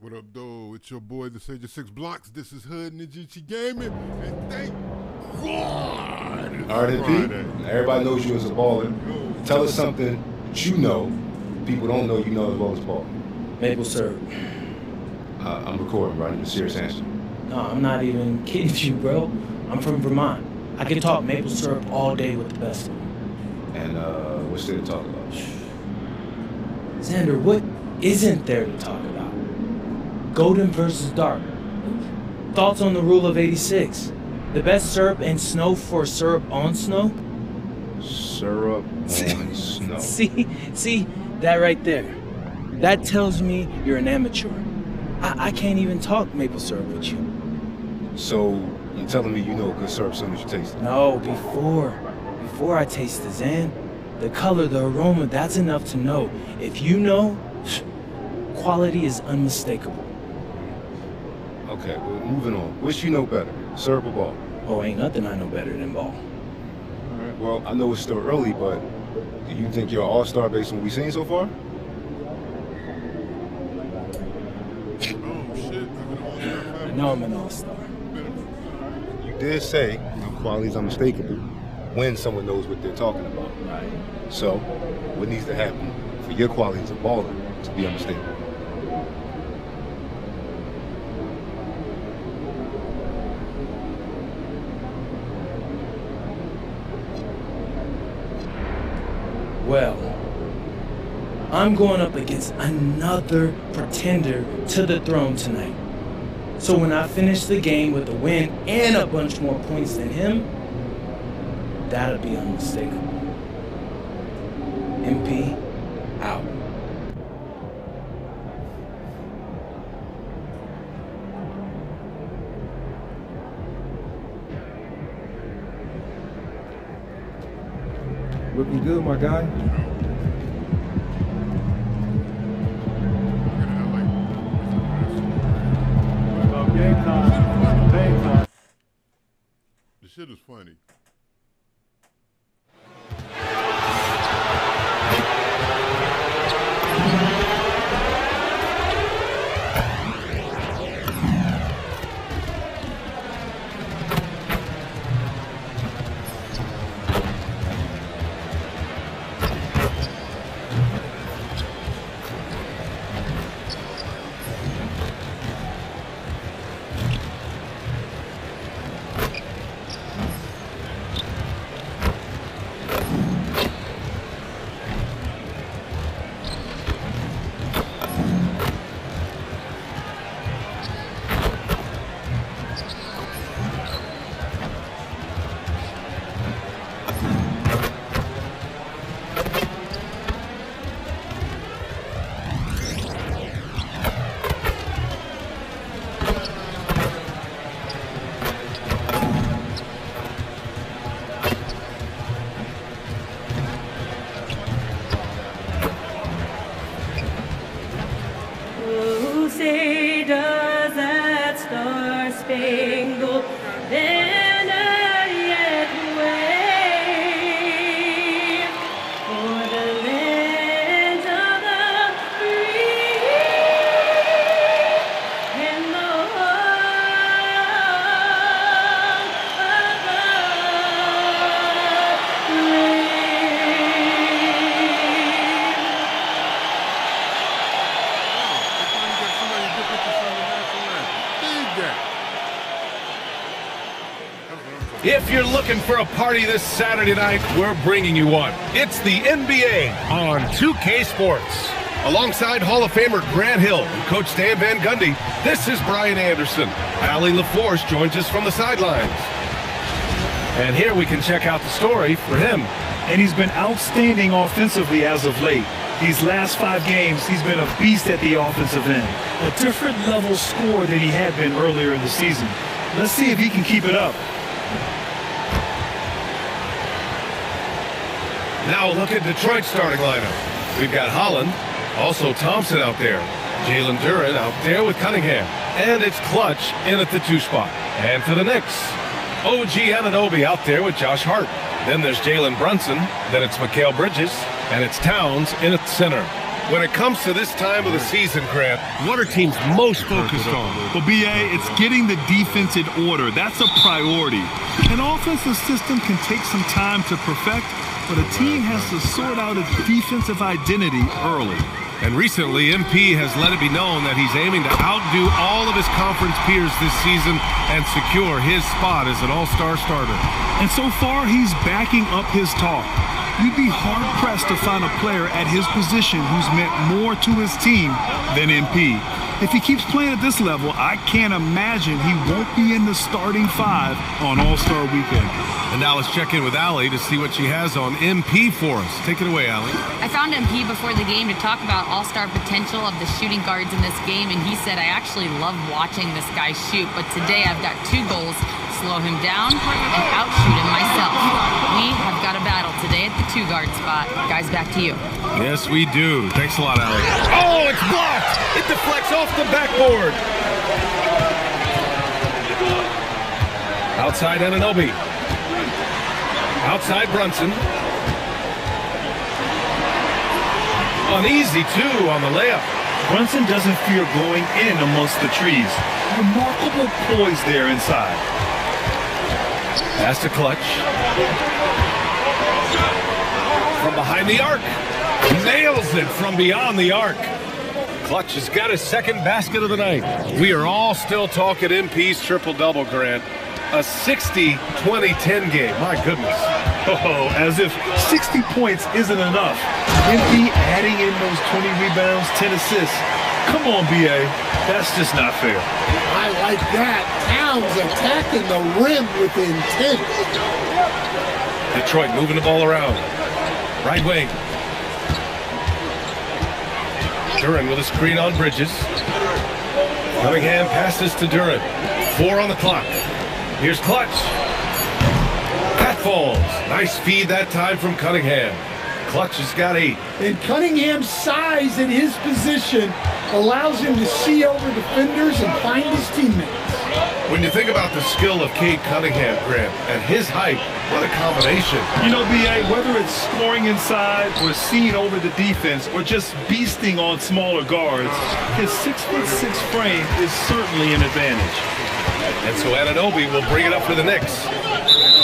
What up, though? It's your boy, the Sage of Six Blocks. This is Hood Nijichi Gaming, and thank God it's Friday. Everybody knows you as a baller. Tell us something that you know people don't know you know as well as baller. Maple syrup. I'm recording, right? A serious answer. No, I'm not even kidding you, bro. I'm from Vermont. I can talk maple syrup all day with the best of them. And what's there to talk about? Xander, what isn't there to talk about? Golden versus dark. Thoughts on the rule of 86? The best syrup and snow for syrup on snow? Syrup on snow. See, that right there. That tells me you're an amateur. I can't even talk maple syrup with you. So, you're telling me you know good syrup as soon as you taste it? No, before I taste the Zan, the color, the aroma, that's enough to know. If you know, quality is unmistakable. Okay, well, moving on. Which you know better, syrup or ball? Oh, ain't nothing I know better than ball. All right, well, I know it's still early, but do you think you're an all-star based on what we've seen so far? I know I'm an all-star. You did say quality is unmistakable when someone knows what they're talking about. Right. So, what needs to happen for your quality as a baller to be unmistakable? Well, I'm going up against another pretender to the throne tonight. So when I finish the game with a win and a bunch more points than him, that'll be unmistakable. MP, out. Looking good, my guy. Game time. The shit is funny. Say does that star-spangled banner yet wave for the land of the free and the home of the brave? If you're looking for a party this Saturday night, we're bringing you one. It's the NBA on 2K Sports. Alongside Hall of Famer Grant Hill and Coach Dan Van Gundy, this is Brian Anderson. Allie LaForce joins us from the sidelines. And here we can check out the story for him. And he's been outstanding offensively as of late. These last 5 games, he's been a beast at the offensive end. A different level scorer than he had been earlier in the season. Let's see if he can keep it up. Now look at Detroit's starting lineup. We've got Holland, also Thompson out there, Jalen Duren out there with Cunningham, and it's Clutch in at the 2 spot. And for the Knicks, OG Anunoby out there with Josh Hart. Then there's Jalen Brunson, then it's Mikal Bridges, and it's Towns in at center. When it comes to this time of the season, Grant, what are teams most focused on? Well, BA, it's getting the defense in order. That's a priority. An offensive system can take some time to perfect, but a team has to sort out its defensive identity early. And recently, MP has let it be known that he's aiming to outdo all of his conference peers this season and secure his spot as an all-star starter. And so far, he's backing up his talk. You'd be hard-pressed to find a player at his position who's meant more to his team than MP. If he keeps playing at this level, I can't imagine he won't be in the starting five on All-Star Weekend. And now let's check in with Allie to see what she has on MP for us. Take it away, Allie. I found MP before the game to talk about all-star potential of the shooting guards in this game, and he said, I actually love watching this guy shoot, but today I've got 2 goals, slow him down and outshoot him myself. We have got a battle today at the 2-guard spot. Guys, back to you. Yes, we do. Thanks a lot, Allie. Oh, it's blocked! It deflects off the backboard. Outside Anunoby. Outside Brunson. Uneasy, too, on the layup. Brunson doesn't fear going in amongst the trees. Remarkable poise there inside. Pass to Clutch. From behind the arc. Nails it from beyond the arc. Clutch has got his second basket of the night. We are all still talking MP's triple-double, Grant. A 60-20-10 game. My goodness. Oh, as if 60 points isn't enough. MP adding in those 20 rebounds, 10 assists. Come on, BA. That's just not fair. I like that. Towns attacking the rim with intent. Detroit moving the ball around. Right wing. Duran with a screen on Bridges. Cunningham passes to Duran. 4 on the clock. Here's Clutch. That falls. Nice feed that time from Cunningham. Clutch has got 8. And Cunningham's size in his position allows him to see over defenders and find his teammates. When you think about the skill of Cade Cunningham, Grant, and his height, what a combination. You know, BA, whether it's scoring inside or seeing over the defense or just beasting on smaller guards, his 6'6" frame is certainly an advantage. And so Anunoby will bring it up for the Knicks.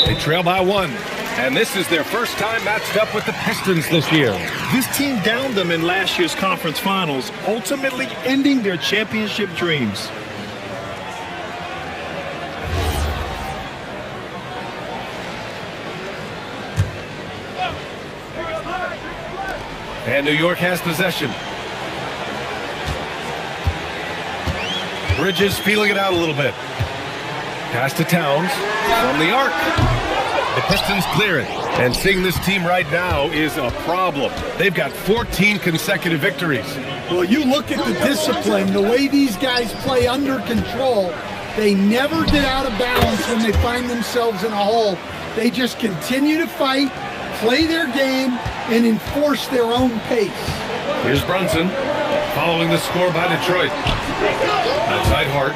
They trail by 1. And this is their first time matched up with the Pistons this year. This team downed them in last year's conference finals, ultimately ending their championship dreams. And New York has possession. Bridges feeling it out a little bit. Pass to Towns from the arc. The Pistons clear it. And seeing this team right now is a problem. They've got 14 consecutive victories. Well, you look at the discipline, the way these guys play under control. They never get out of balance when they find themselves in a hole. They just continue to fight, play their game, and enforce their own pace. Here's Brunson following the score by Detroit. Outside Hart.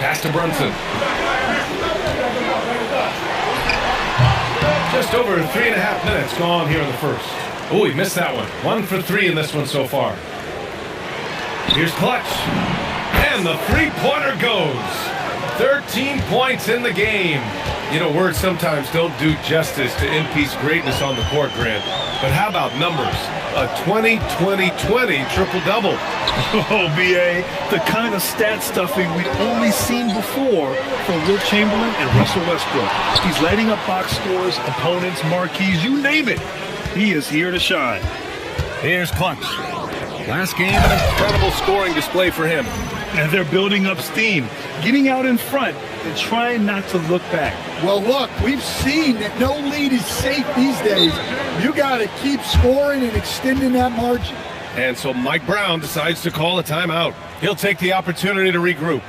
Pass to Brunson. Just over 3.5 minutes gone here in the first. Oh, he missed that one. 1 for 3 in this one so far. Here's Clutch. And the three-pointer goes. 13 points in the game. You know, words sometimes don't do justice to MP's greatness on the court, Grant. But how about numbers? A 20-20-20 triple-double. Oh, BA, the kind of stat stuffing we've only seen before from Wilt Chamberlain and Russell Westbrook. He's lighting up box scores, opponents, marquees, you name it. He is here to shine. Here's Clutch. Last game, an incredible scoring display for him. And they're building up steam, getting out in front and trying not to look back. Well, look, we've seen that no lead is safe these days. You got to keep scoring and extending that margin. And so Mike Brown decides to call a timeout. He'll take the opportunity to regroup.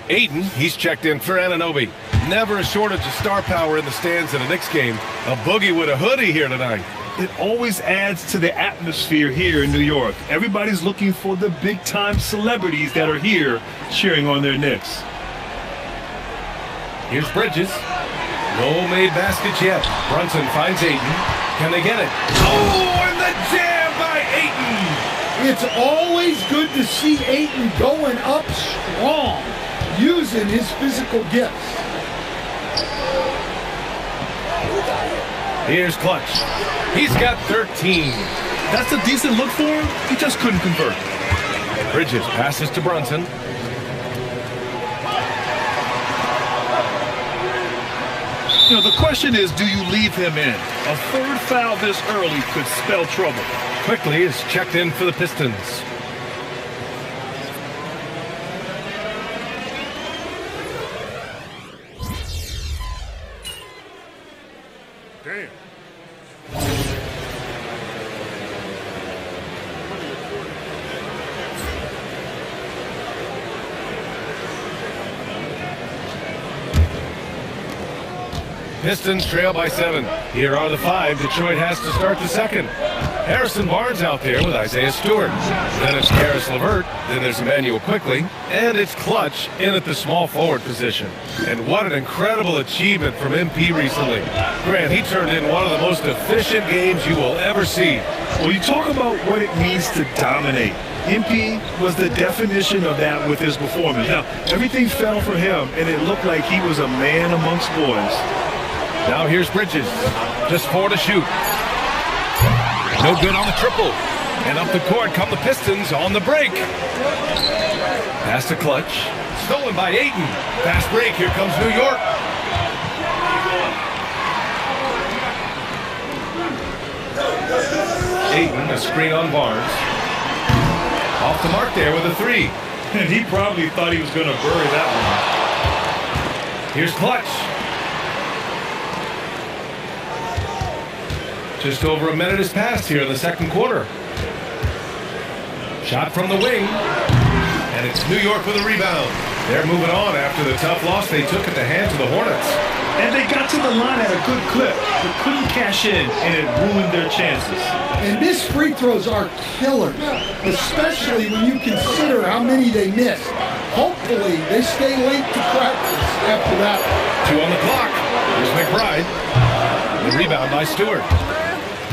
Aiden, he's checked in for Anunoby. never a shortage of star power in the stands at a Knicks game. A boogie with a hoodie here tonight. It always adds to the atmosphere here in New York. Everybody's looking for the big-time celebrities that are here cheering on their Knicks. Here's Bridges. No made baskets yet. Brunson finds Ayton. Can they get it? Oh, and the jam by Ayton! It's always good to see Ayton going up strong, using his physical gifts. Here's Clutch. He's got 13. That's a decent look for him. He just couldn't convert. Bridges passes to Brunson. You know, the question is, do you leave him in? A third foul this early could spell trouble. Quickly is checked in for the Pistons. Damn. Pistons trail by 7. Here are the 5. Detroit has to start the second. Harrison Barnes out there with Isaiah Stewart. Then it's Karis LeVert. Then there's Emmanuel Quickly. And it's Clutch in at the small forward position. And what an incredible achievement from MP recently. Grant, he turned in one of the most efficient games you will ever see. Well, you talk about what it means to dominate. MP was the definition of that with his performance. Now, everything fell for him, and it looked like he was a man amongst boys. Now here's Bridges. Just 4 to shoot. No good on the triple. And up the court come the Pistons on the break. Pass to Clutch. Stolen by Ayton. Fast break. Here comes New York. Ayton, a screen on Barnes. Off the mark there with a 3. And he probably thought he was going to bury that one. Here's Clutch. Just over a minute has passed here in the second quarter. Shot from the wing. And it's New York with a rebound. They're moving on after the tough loss they took at the hands of the Hornets. And they got to the line at a good clip, but couldn't cash in, and it ruined their chances. And missed free throws are killers, especially when you consider how many they missed. Hopefully, they stay late to practice after that. 2 on the clock. Here's McBride. The rebound by Stewart.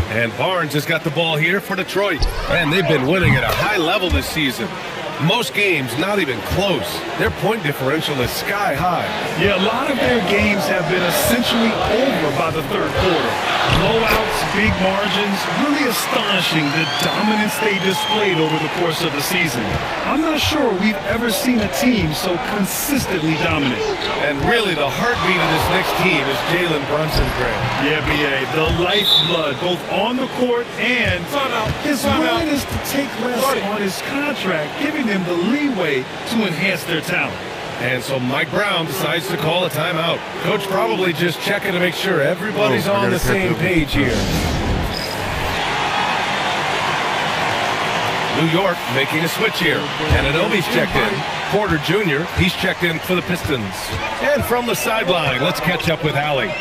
And Barnes has got the ball here for Detroit. And they've been winning at a high level this season. Most games not even close. Their point differential is sky high. Yeah, a lot of their games have been essentially over by the third quarter. Blowouts, big margins, really astonishing the dominance they displayed over the course of the season. I'm not sure we've ever seen a team so consistently dominant. And really the heartbeat of this next team is Jalen Brunson, Grant. Yeah, B.A., the lifeblood, both on the court and his willingness to take less on his contract, giving them the leeway to enhance their talent. And so Mike Brown decides to call a timeout. Coach probably just checking to make sure everybody's on the same page here. New York making a switch here. And Anunoby's checked in. Porter Jr., he's checked in for the Pistons. And from the sideline, let's catch up with Allie.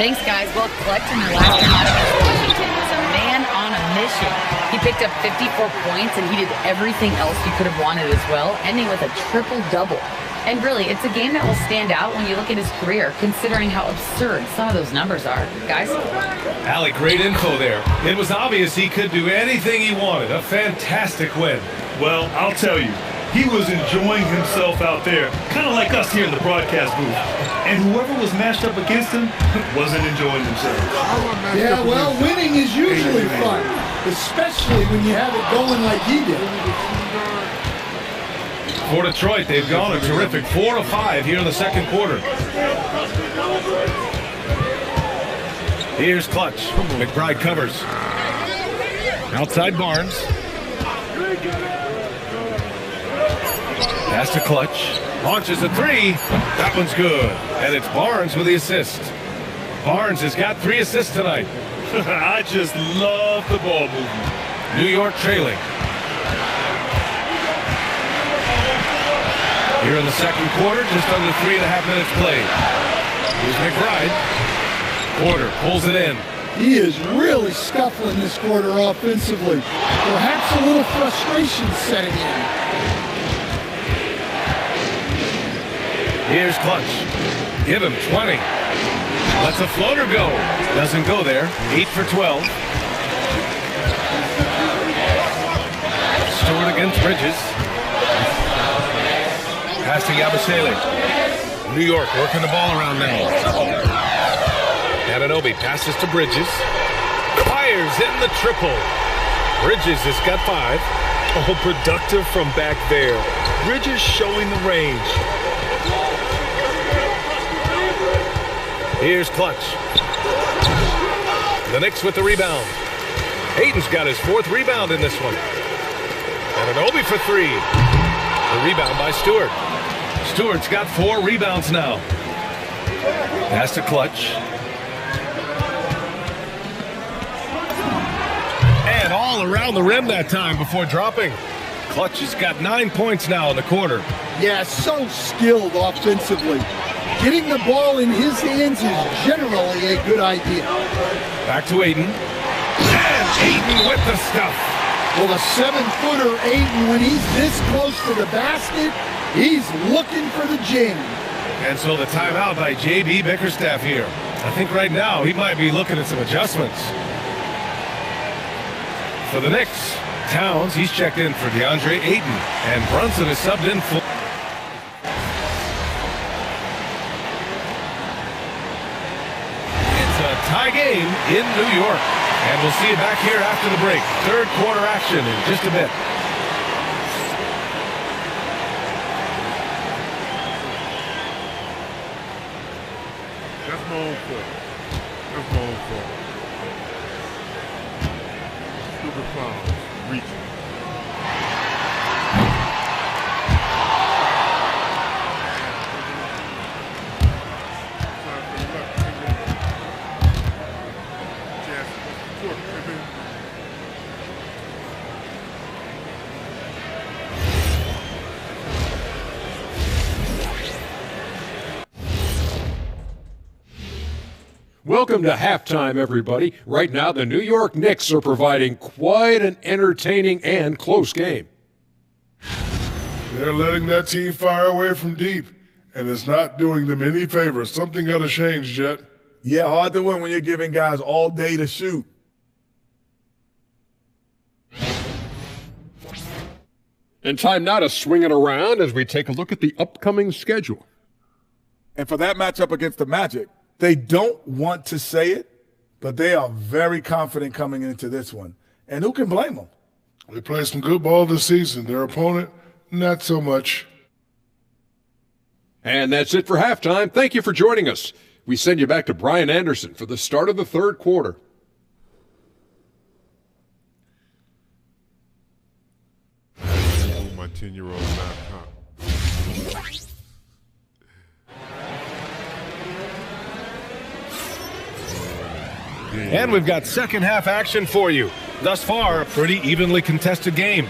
Thanks, guys. Well, Clutch in the last game against Washington was a man on a mission. He picked up 54 points, and he did everything else you could have wanted as well, ending with a triple-double. And really, it's a game that will stand out when you look at his career, considering how absurd some of those numbers are. Guys? Allie, great info there. It was obvious he could do anything he wanted. A fantastic win. Well, I'll tell you, he was enjoying himself out there, kind of like us here in the broadcast booth. And whoever was matched up against him wasn't enjoying themselves. Yeah, well, winning is usually fun, especially when you have it going like he did. For Detroit, they've gone a terrific 4 of 5 here in the second quarter. Here's Clutch. McBride covers. Outside Barnes. Pass to Clutch. Launches a 3. That one's good. And it's Barnes with the assist. Barnes has got 3 assists tonight. I just love the ball movement. New York trailing. Here in the second quarter, just under 3.5 minutes played. Here's McBride. Porter pulls it in. He is really scuffling this quarter offensively. Perhaps a little frustration setting in. Here's Clutch. Give him 20. Lets a floater go. Doesn't go there. 8 for 12. Stewart against Bridges. Pass to Yabusele. New York working the ball around now. Anunoby passes to Bridges. Fires in the triple. Bridges has got 5. Oh, productive from back there. Bridges showing the range. Here's Clutch. The Knicks with the rebound. Hayden's got his 4th rebound in this one. Anunoby for 3. The rebound by Stewart. Stewart's got 4 rebounds now. Pass to Clutch. And all around the rim that time before dropping. Clutch has got 9 points now in the quarter. Yeah, so skilled offensively. Getting the ball in his hands is generally a good idea. Back to Aiden. And Aiden with the stuff. Well, the 7-footer Aiden, when he's this close to the basket, he's looking for the jam. And so the timeout by J.B. Bickerstaff here. I think right now he might be looking at some adjustments. For the Knicks, Towns, he's checked in for DeAndre Ayton. And Brunson is subbed in for... It's a tie game in New York. And we'll see you back here after the break. 3rd quarter action in just a bit. That's my own fault. That's my own fault. Stupid fouls. Reaching. Welcome to halftime, everybody. Right now, the New York Knicks are providing quite an entertaining and close game. They're letting that team fire away from deep, and it's not doing them any favors. Something got to change, Jet. Yeah, hard to win when you're giving guys all day to shoot. And time now to swing it around as we take a look at the upcoming schedule. And for that matchup against the Magic, they don't want to say it, but they are very confident coming into this one. And who can blame them? They played some good ball this season. Their opponent, not so much. And that's it for halftime. Thank you for joining us. We send you back to Brian Anderson for the start of the 3rd quarter. My 10-year-old laptop. And we've got second half action for you. Thus far, a pretty evenly contested game.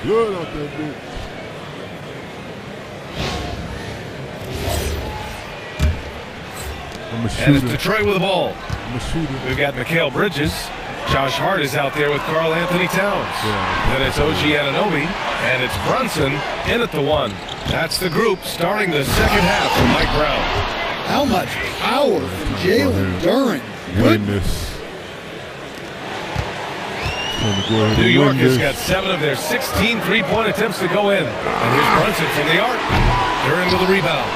Good out there, dude. And it's Detroit with the ball. I'm a shooter. We've got Mikal Bridges. Josh Hart is out there with Karl Anthony Towns. Yeah. Then it's OG Anunoby, and it's Brunson in at the 1. That's the group starting the second half for Mike Brown. How much power from Jalen Duren. Goodness. New York has got 7 of their 16 three-point attempts to go in. And here's Brunson from the arc. Duren with a rebound.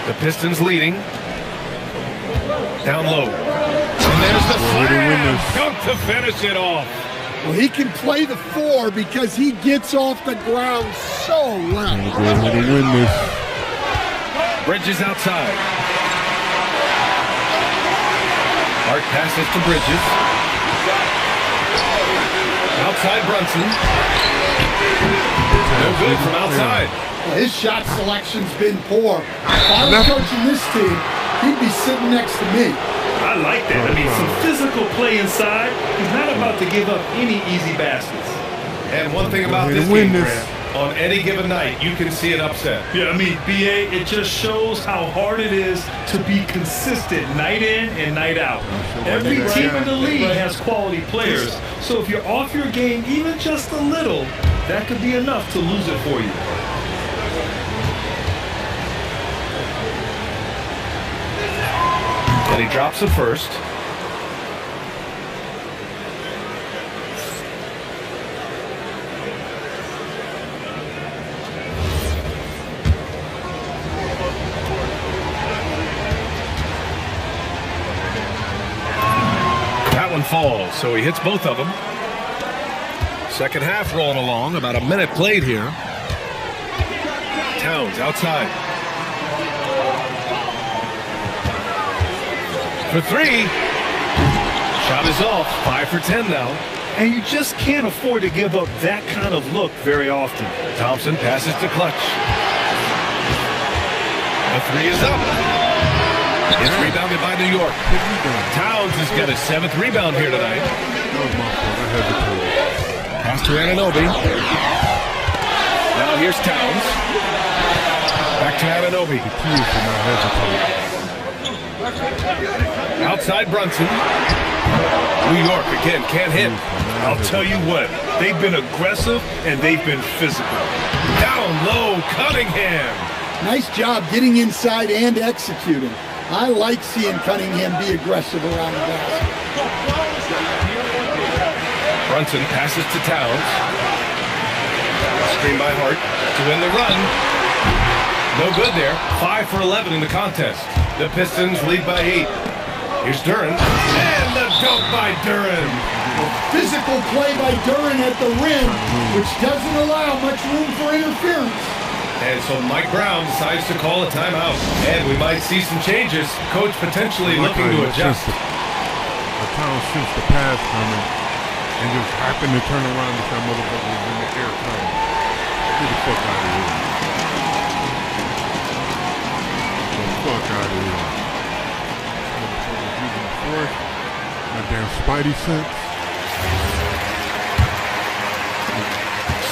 The Pistons leading. Down low. And there's the slam. Dunk to finish it off. Well, he can play the 4 because he gets off the ground so well. Bridges outside. Hart passes to Bridges. Outside Brunson. No good from outside. Well, his shot selection's been poor. If I was coaching this team, he'd be sitting next to me. I like that. I mean, some physical play inside. He's not about to give up any easy baskets. And one thing about this game, Grant, on any given night, you can see an upset. Yeah, I mean, BA, it just shows how hard it is to be consistent night in and night out. Every team in the league has quality players. So if you're off your game even just a little, that could be enough to lose it for you. And he drops it first. That one falls, so he hits both of them. Second half rolling along, about a minute played here. Towns outside. For three. Shot is off. 5 for 10 now. And you just can't afford to give up that kind of look very often. Thompson passes to Clutch. The three is up. It's rebounded by New York. Towns has got his 7th rebound here tonight. Pass to Anunoby. Now here's Towns. Back to Anunoby. Outside Brunson. New York again can't hit. I'll tell you what, they've been aggressive and they've been physical. Down low, Cunningham. Nice job getting inside and executing. I like seeing Cunningham be aggressive around the basket. Brunson passes to Towns. Screen by Hart to win the run. No good there. 5 for 11 in the contest. The Pistons lead by 8. Here's Duren. And the dunk by Duren. Physical play by Duren at the rim, which doesn't allow much room for interference. And so Mike Brown decides to call a timeout. And we might see some changes. Coach potentially looking to adjust. The town shoots the pass coming and just happen to turn around and that motherfucker was in the air coming. Get the fuck out of here. Get the fuck out of here. Motherfucker's using the force. My damn Spidey sense.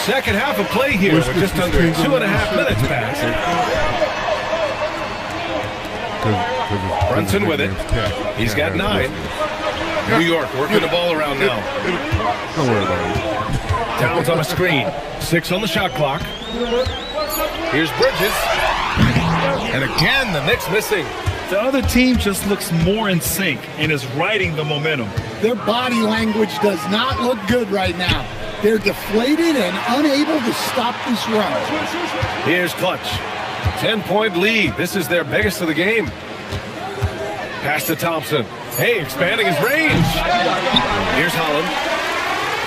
Second half of play here. We're just under 2.5 minutes past. Brunson with it. He's got 9. New York working the ball around now. Don't worry about it. Towns on a screen. 6 on the shot clock. Here's Bridges. And again, the Knicks missing. The other team just looks more in sync and is riding the momentum. Their body language does not look good right now. They're deflated and unable to stop this run. Here's Clutch. 10-point lead. This is their biggest of the game. Pass to Thompson. Hey, expanding his range. Here's Holland.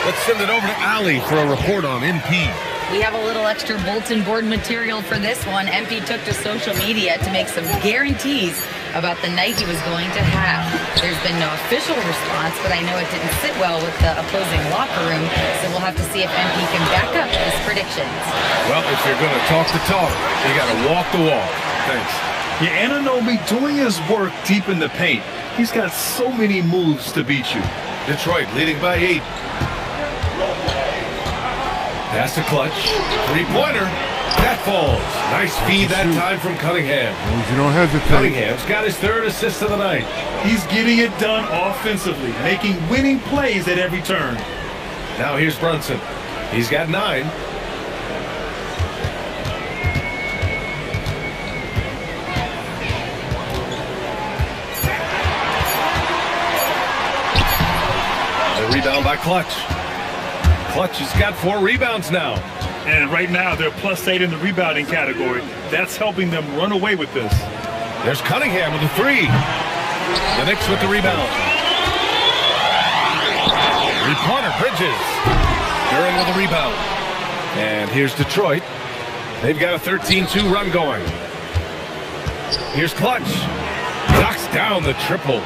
Let's send it over to Allie for a report on MP. We have a little extra bulletin board material for this one. MP took to social media to make some guarantees about the night he was going to have. There's been no official response, but I know it didn't sit well with the opposing locker room, so we'll have to see if MP can back up his predictions. Well, if you're going to talk the talk, you got to walk the walk. Thanks. Yeah, Anunoby doing his work deep in the paint. He's got so many moves to beat you. Detroit leading by 8. Pass to Clutch. 3-pointer. That falls. Nice feed that time from Cunningham. You don't hesitate. Cunningham's got his 3rd assist of the night. He's getting it done offensively, making winning plays at every turn. Now here's Brunson. He's got 9. The rebound by Clutch. Clutch has got 4 rebounds now. And right now, they're +8 in the rebounding category. That's helping them run away with this. There's Cunningham with the 3. The Knicks with the rebound. 3-pointer, Bridges. Duren with the rebound. And here's Detroit. They've got a 13-2 run going. Here's Clutch. Knocks down the triple.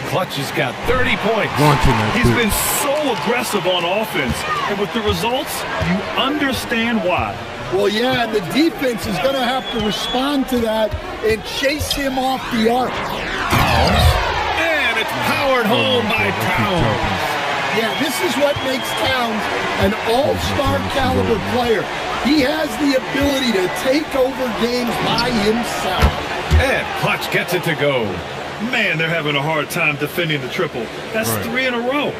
Clutch has got 30 points. He's been so aggressive on offense, and with the results, you understand why. Well, yeah, and the defense is going to have to respond to that and chase him off the arc. And it's powered home by Towns. Yeah, this is what makes Towns an all-star caliber player. He has the ability to take over games by himself. And Clutch gets it to go. Man, they're having a hard time defending the triple. That's 3 in a row.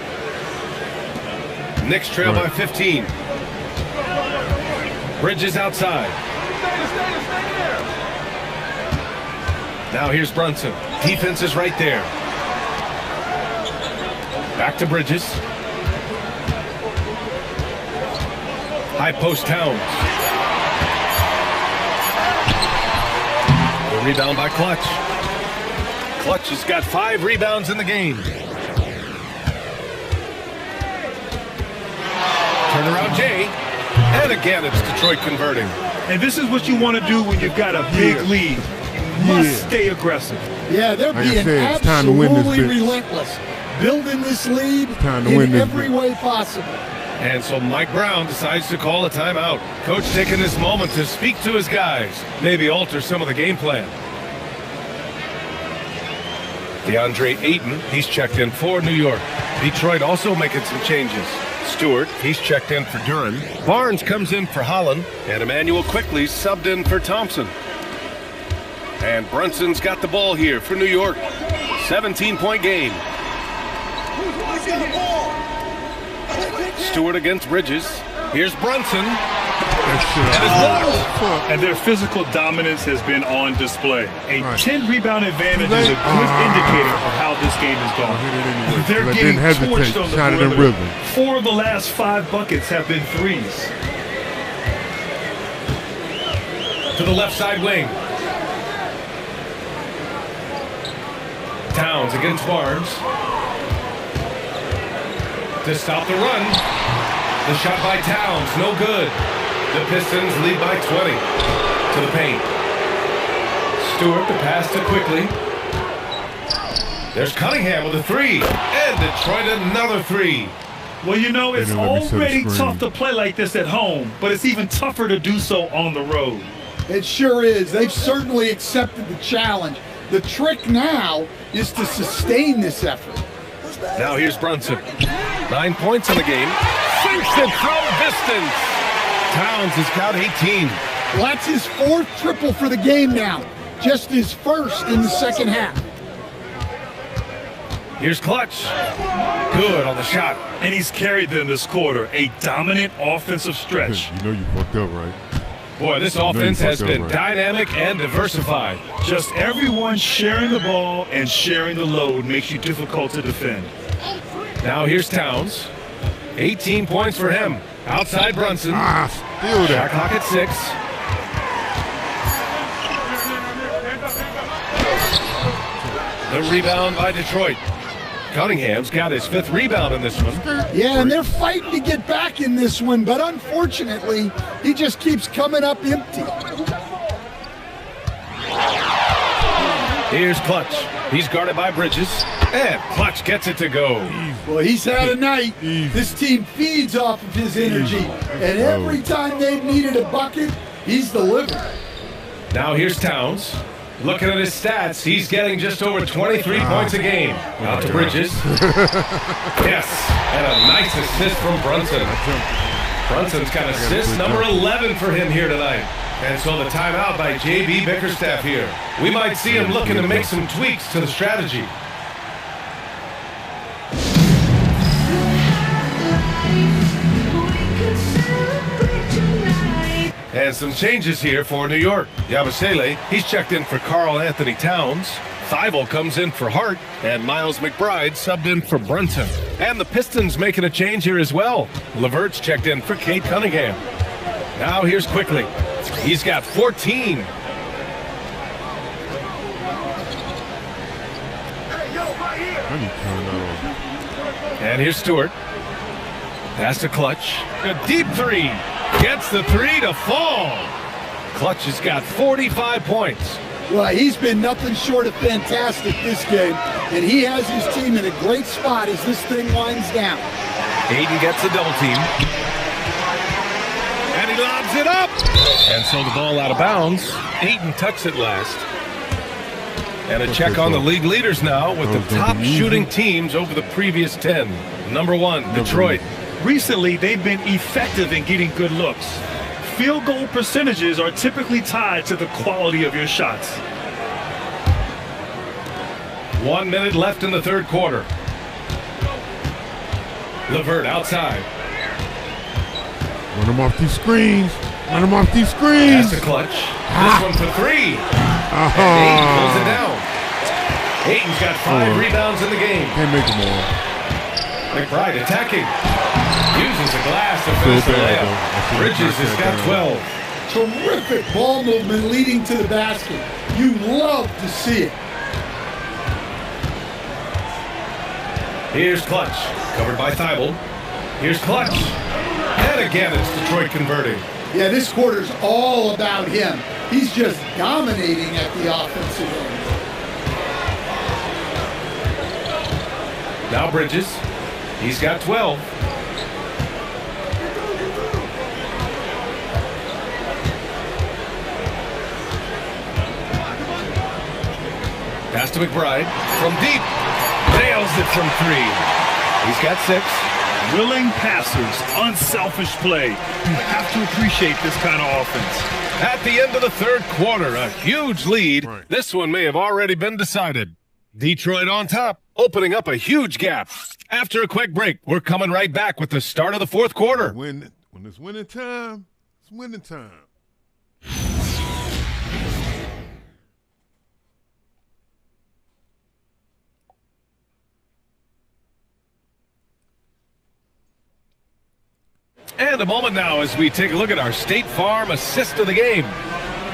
Knicks trail by 15. Bridges outside. Now here's Brunson. Defense is right there. Back to Bridges. High post Towns. The rebound by Clutch. Clutch has got 5 rebounds in the game. Turnaround Jay. And again, it's Detroit converting. And this is what you want to do when you've got a big lead. You must stay aggressive. Yeah, they're Like I being said, it's time to win this absolutely bitch. relentless. Building this lead in every way possible. And so Mike Brown decides to call a timeout. Coach taking this moment to speak to his guys, maybe alter some of the game plan. DeAndre Ayton, he's checked in for New York. Detroit also making some changes. Stewart, he's checked in for Duran. Barnes comes in for Holland, and Emmanuel Quickly subbed in for Thompson. And Brunson's got the ball here for New York. 17-point game. Stewart against Bridges. Here's Brunson. And it's blocked. And their physical dominance has been on display. A 10-rebound advantage is a good indicator of how this game is going. They're getting torched on the perimeter. 4 of the last 5 buckets have been threes. To the left side wing. Towns against Barnes. To stop the run. The shot by Towns, no good. The Pistons lead by 20. To the paint. Stewart, the pass to Quickly. There's Cunningham with a 3. And Detroit another 3. Well, you know, it's already tough to play like this at home, but it's even tougher to do so on the road. It sure is. They've certainly accepted the challenge. The trick now is to sustain this effort. Now here's Brunson. 9 points in the game. Sinks it from distance. Towns has got 18. Well, that's his 4th triple for the game now. Just his 1st in the second half. Here's Clutch. Good on the shot. And he's carried them this quarter. A dominant offensive stretch. You know you fucked up, right? Boy, this offense has been dynamic and diversified. Just everyone sharing the ball and sharing the load makes you difficult to defend. Now here's Towns. 18 points for him. Outside Brunson. Steal that. Shot clock at 6. The rebound by Detroit. Cunningham's got his 5th rebound in this one. Yeah, and they're fighting to get back in this one, but unfortunately, he just keeps coming up empty. Here's Clutch. He's guarded by Bridges. And Clutch gets it to go. Well, he's had a night. This team feeds off of his energy, and every time they've needed a bucket, he's delivered. Now here's Towns. Looking at his stats, he's getting just over 23 points a game. Out to Bridges. Yes, and a nice assist from Brunson. Brunson's got assist number 11 for him here tonight. And so the timeout by J.B. Bickerstaff here. We might see him looking to make some tweaks to the strategy. And some changes here for New York. Yabusele, he's checked in for Karl Anthony Towns. Thibault comes in for Hart, and Miles McBride subbed in for Brunson. And the Pistons making a change here as well. Levert's checked in for Cade Cunningham. Now here's Quickly. He's got 14. And here's Stewart. Pass to Clutch. A deep 3. Gets the 3 to fall. Clutch has got 45 points. Well, he's been nothing short of fantastic this game, and he has his team in a great spot as this thing winds down. Aiden gets a double team. And he lobs it up. And so the ball out of bounds. Aiden tucks it last. And a check on the league leaders now with the top shooting teams over the previous 10. Number 1, Detroit. Recently, they've been effective in getting good looks. Field goal percentages are typically tied to the quality of your shots. 1 minute left in the third quarter. LeVert outside. Run them off these screens. Run them off these screens. That's a clutch. This one for 3. And Ayton pulls it down. Ayton's got 5 rebounds in the game. Can't make them all. McBride attacking. Uses a glass to finish the layup. Bridges has got 12. Terrific ball movement leading to the basket. You love to see it. Here's Clutch, covered by Thibault. Here's Clutch. And again, it's Detroit converting. Yeah, this quarter's all about him. He's just dominating at the offensive end. Now Bridges. He's got 12. Pass to McBride. From deep. Nails it from 3. He's got 6. Willing passers, unselfish play. You have to appreciate this kind of offense. At the end of the third quarter, a huge lead. Right. This one may have already been decided. Detroit on top, opening up a huge gap. After a quick break, we're coming right back with the start of the fourth quarter. When it's winning time, it's winning time. And a moment now as we take a look at our State Farm assist of the game.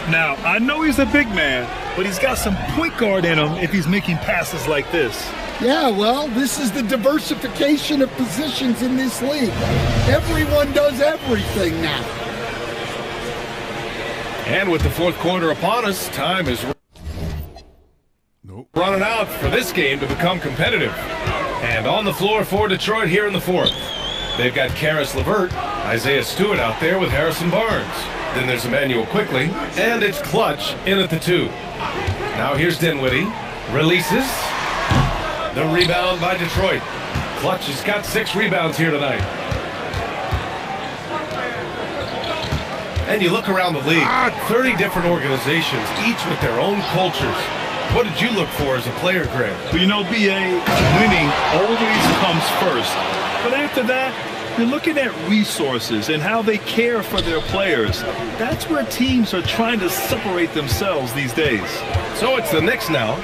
Now, I know he's a big man, but he's got some point guard in him if he's making passes like this. Yeah, well, this is the diversification of positions in this league. Everyone does everything now. And with the fourth quarter upon us, time is running out for this game to become competitive. And on the floor for Detroit here in the fourth. They've got Karis LeVert, Isaiah Stewart out there with Harrison Barnes. Then there's Emmanuel Quickly, and it's Clutch in at the 2. Now here's Dinwiddie. Releases. The rebound by Detroit. Clutch has got 6 rebounds here tonight. And you look around the league, 30 different organizations, each with their own cultures. What did you look for as a player, Greg? Well, you know, B.A., winning always comes first. But after that, you're looking at resources and how they care for their players. That's where teams are trying to separate themselves these days. So it's the Knicks now,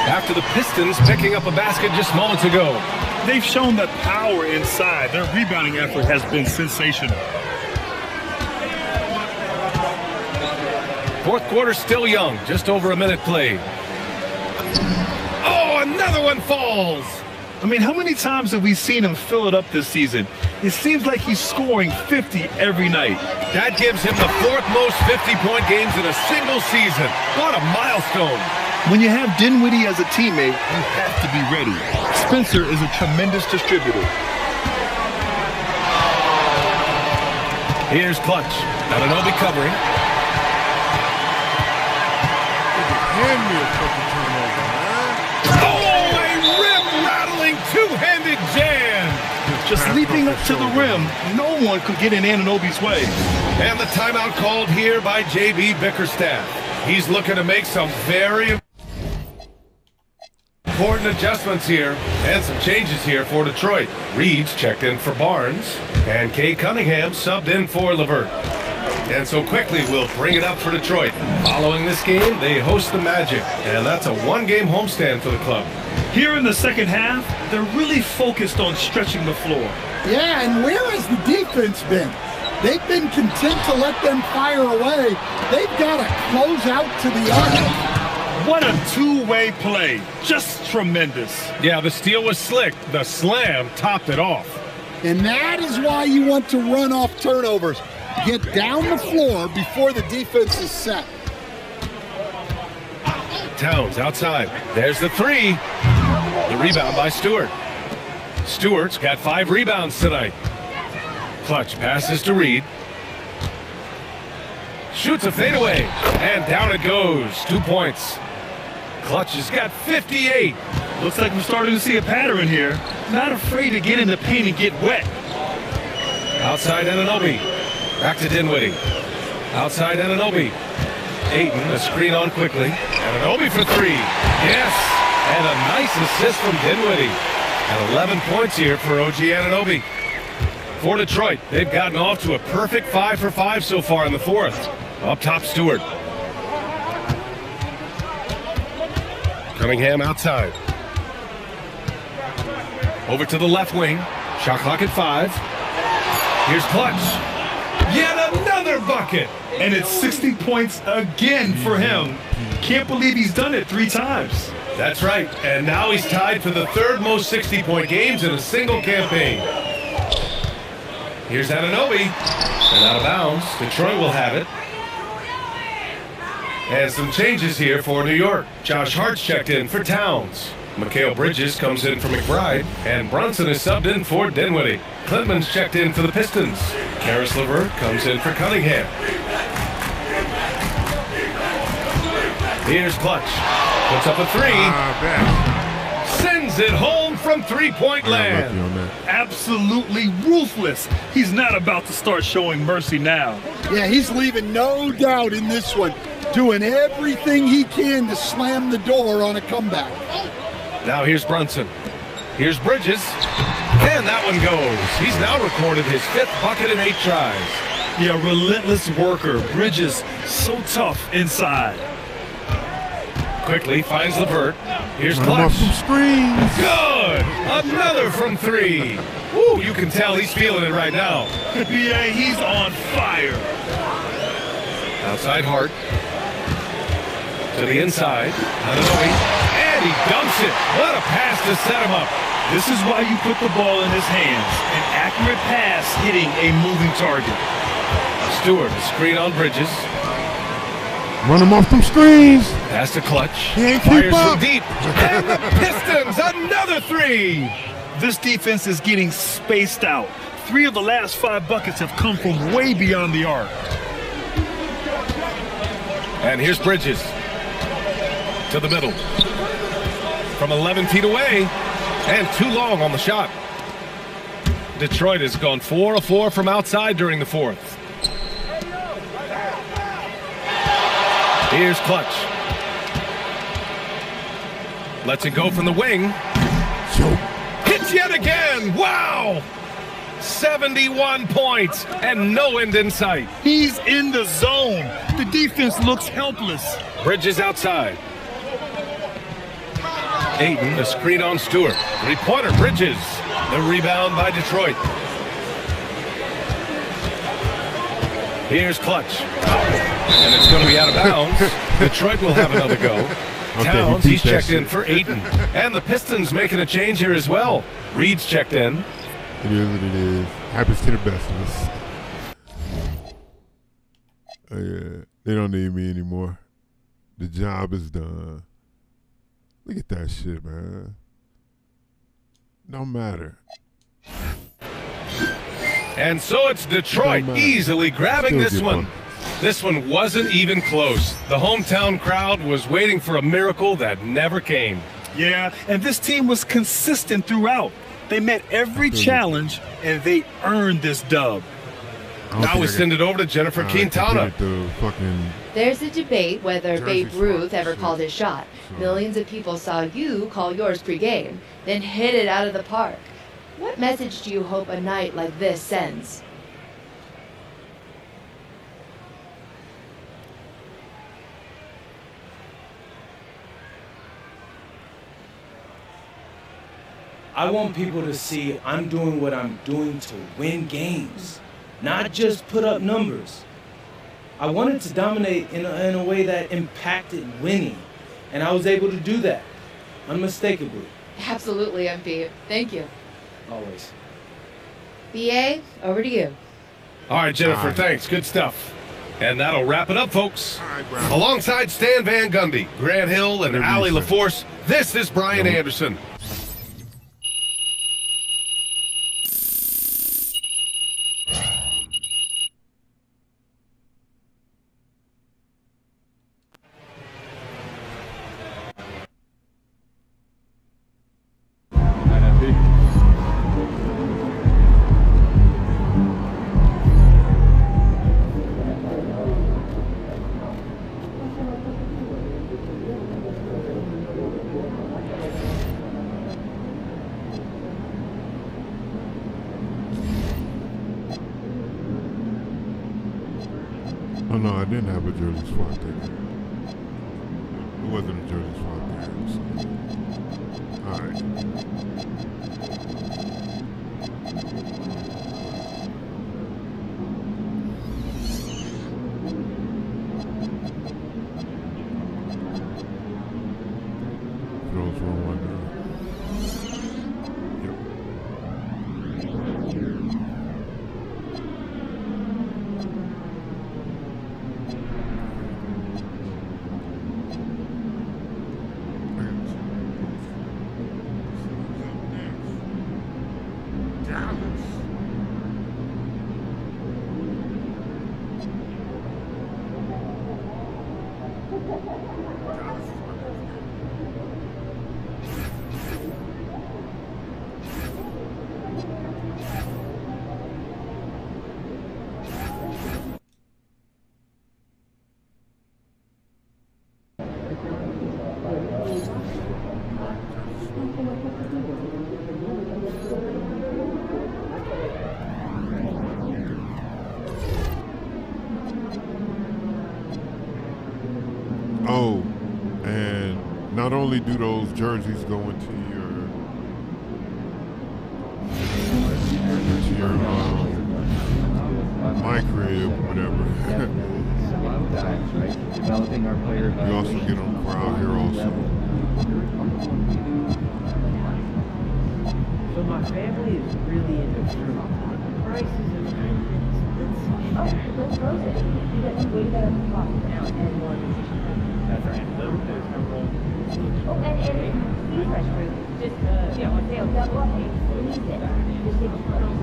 after the Pistons picking up a basket just moments ago. They've shown that power inside. Their rebounding effort has been sensational. Fourth quarter still young, just over a minute played. Oh, another one falls. I mean, how many times have we seen him fill it up this season? It seems like he's scoring 50 every night. That gives him the 4th most 50-point games in a single season. What a milestone. When you have Dinwiddie as a teammate, you have to be ready. Spencer is a tremendous distributor. Here's Clutch. Anunoby covering. Hand me a fucking turnover, man. Oh, a rim-rattling two-handed jam. Just leaping up to the rim, no one could get in Anunoby's way. And the timeout called here by J.B. Bickerstaff. He's looking to make some very important adjustments here and some changes here for Detroit. Reeves checked in for Barnes, and Kay Cunningham subbed in for LeVert. And so quickly we'll bring it up for Detroit. Following this game, they host the Magic, and that's a one-game homestand for the club. Here in the second half, they're really focused on stretching the floor. Yeah, and where has the defense been? They've been content to let them fire away. They've got to close out to the arc. What a two-way play. Just tremendous. Yeah, the steal was slick. The slam topped it off. And that is why you want to run off turnovers. Get down the floor before the defense is set. Towns outside. There's the three. The rebound by Stewart. Stewart's got 5 rebounds tonight. Clutch passes to Reed. Shoots a fadeaway. And down it goes. 2 points. Clutch has got 58. Looks like we're starting to see a pattern here. Not afraid to get in the paint and get wet. Outside Anunoby. Back to Dinwiddie. Outside Anunoby. Ayton, a screen on quickly. Anunoby for three. Yes! And a nice assist from Dinwiddie. And 11 points here for OG Anunoby. For Detroit, they've gotten off to a perfect 5 for 5 so far in the fourth. Up top, Stewart. Cunningham outside. Over to the left wing. Shot clock at 5. Here's Clutch. Yet another bucket. And it's 60 points again for him. Can't believe he's done it 3 times. That's right. And now he's tied for the third most 60-point games in a single campaign. Here's Anunoby. And out of bounds. Detroit will have it. And some changes here for New York. Josh Hart's checked in for Towns. Mikal Bridges comes in for McBride. And Brunson is subbed in for Dinwiddie. Klintman's checked in for the Pistons. Karis LeVert comes in for Cunningham. Here's Clutch. Puts up a three. Sends it home from three-point land. Absolutely ruthless. He's not about to start showing mercy now. Yeah, he's leaving no doubt in this one. Doing everything he can to slam the door on a comeback. Now here's Brunson. Here's Bridges. And that one goes. He's now recorded his 5th bucket in 8 tries. Yeah, relentless worker. Bridges, so tough inside. Quickly finds LeVert. Here's Clutch. Screens. Good. Another from 3. Ooh, you can tell he's feeling it right now. Yeah, he's on fire. Outside Hart. To the inside. Anunoby. And he dumps it. What a pass to set him up. This is why you put the ball in his hands. An accurate pass hitting a moving target. Stewart, screen on Bridges. Run him off them screens. Pass to Clutch. He ain't Fires keep up. from deep. And the Pistons, another 3. This defense is getting spaced out. 3 of the last 5 buckets have come from way beyond the arc. And here's Bridges. To the middle. From 11 feet away. And too long on the shot. Detroit has gone 4 of 4 from outside during the fourth. Here's Clutch. Lets it go from the wing. Hits yet again. Wow! 71 points and no end in sight. He's in the zone. The defense looks helpless. Bridges outside. Ayton, the screen on Stewart. 3-pointer, Bridges. The rebound by Detroit. Here's Clutch. And it's going to be out of bounds. Detroit will have another go. Towns, he's checked in for Ayton. And the Pistons making a change here as well. Reed's checked in. It is what it is. Happens to the best of us. Yeah, they don't need me anymore. The job is done. Look at that shit, man. Don't matter. And so it's Detroit easily grabbing this one. Fun. This one wasn't even close. The hometown crowd was waiting for a miracle that never came. Yeah, and this team was consistent throughout. They met every challenge, and they earned this dub. Now we send it over to Jennifer Quintana. There's a debate whether Babe Ruth ever called his shot. Millions of people saw you call yours pregame, then hit it out of the park. What message do you hope a night like this sends? I want people to see I'm doing what I'm doing to win games, not just put up numbers. I wanted to dominate in a way that impacted winning, and I was able to do that, unmistakably. Absolutely, MP. Thank you. Always. BA, over to you. All right, Jennifer, thanks. Good stuff. And that'll wrap it up, folks. Alongside Stan Van Gundy, Grant Hill, and Allie LaForce, this is Brian Anderson. Oh no, I didn't have a jersey swap that game. It wasn't a jersey swap game. So. All right. For those who are wondering. Oh, and not only do those jerseys go into your MyCareer, whatever. You also get them for out here also. So my family is really into fruit. Prices are Let's close it. You got to wait that up now and one. That's right. Oh, and speed fresh fruit. Just, on sale, double up. Please it. Just take a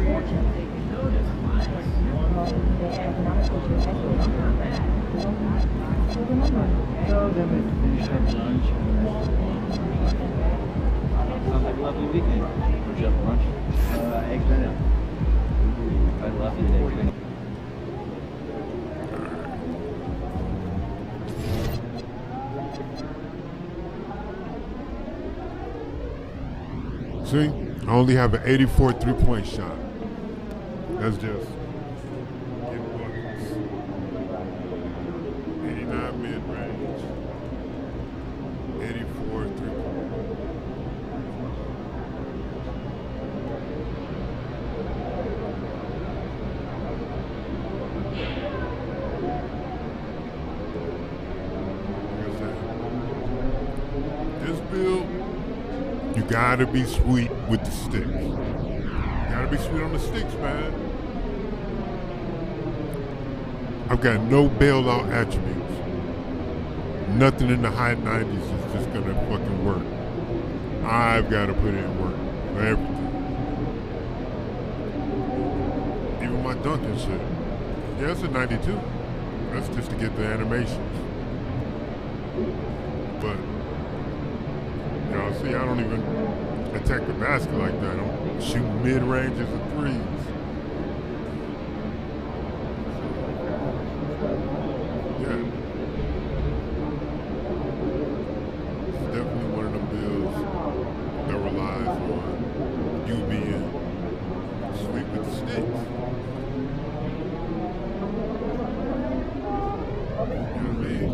fortune. They have not a culture of So then we finish our lunch. Sounds like a lovely weekend. What'd you have for lunch? Egg Benedict. I love it. Egg Benedict. See, I only have an 84 3-point shot. That's just getting buckets. 89 mid-range. 84 3-point. This build, you gotta be sweet with the sticks. You gotta be sweet on the sticks, man. I've got no bailout attributes. Nothing in the high 90s is just gonna fucking work. I've gotta put in work for everything. Even my dunk and shit. Yeah, it's a 92. That's just to get the animations. But y'all see, I don't even attack the basket like that. I don't shoot mid-ranges and threes. Yeah. It's definitely one of them builds that relies on you being sweet with the sticks. You know what I mean?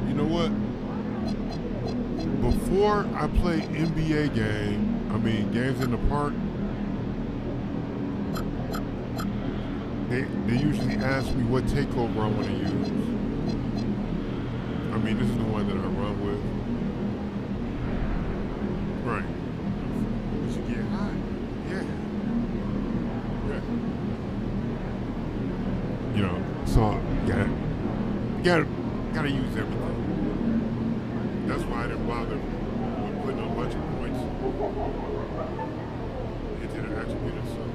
You know what? Before I play NBA games in the park, they usually ask me what takeover I want to use. I mean, this is the one that I run with. Right. It should get hot. Yeah. Yeah. You know, so got gotta use everything. That's why I didn't bother with putting a bunch of points into the attribute itself.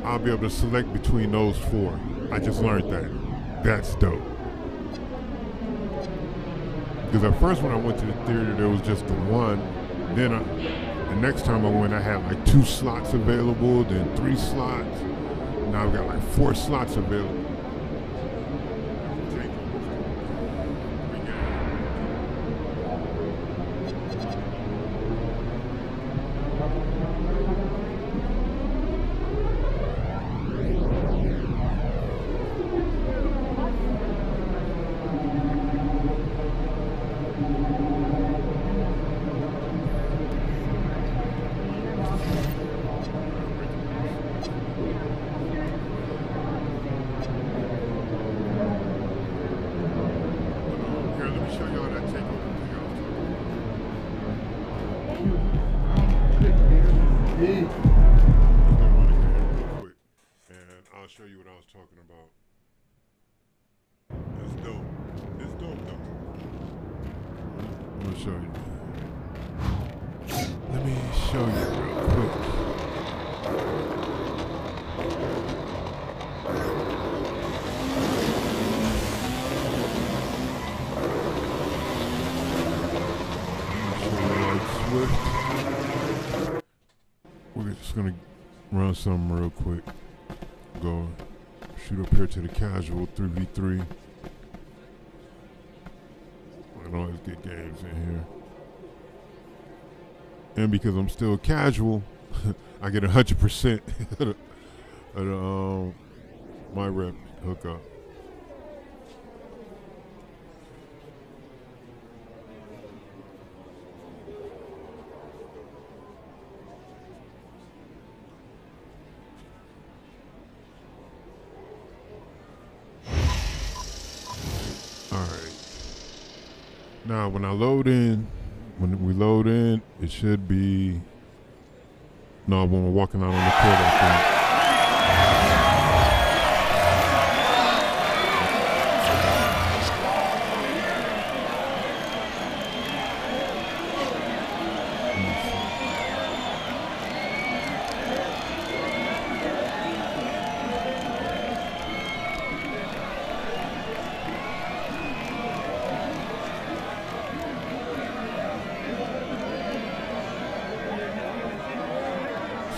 I'll be able to select between those four. I just learned that. That's dope. Because at first when I went to the theater, there was just the one. Then the next time I went, I had like 2 slots available, then 3 slots. Now I've got like 4 slots available. I'll show you what I was talking about. It's dope. It's dope though. I'm gonna show you. Let me show you real quick. We're right, just gonna run something real quick. Go shoot up here to the casual 3v3. I can always get games in here. And because I'm still casual, I get 100% of the my rep hookup. Now, when we load in, it should be, no, when we're walking out on the court, I think.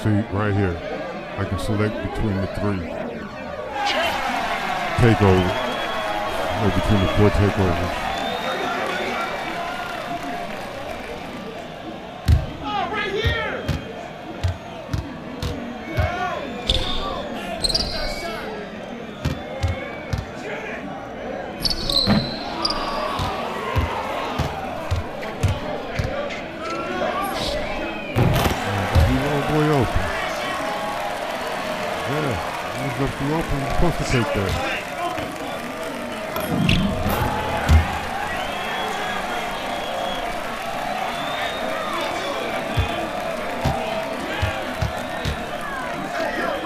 See, right here, I can select between the three. Takeover. Or between the 4 takeovers. Take that.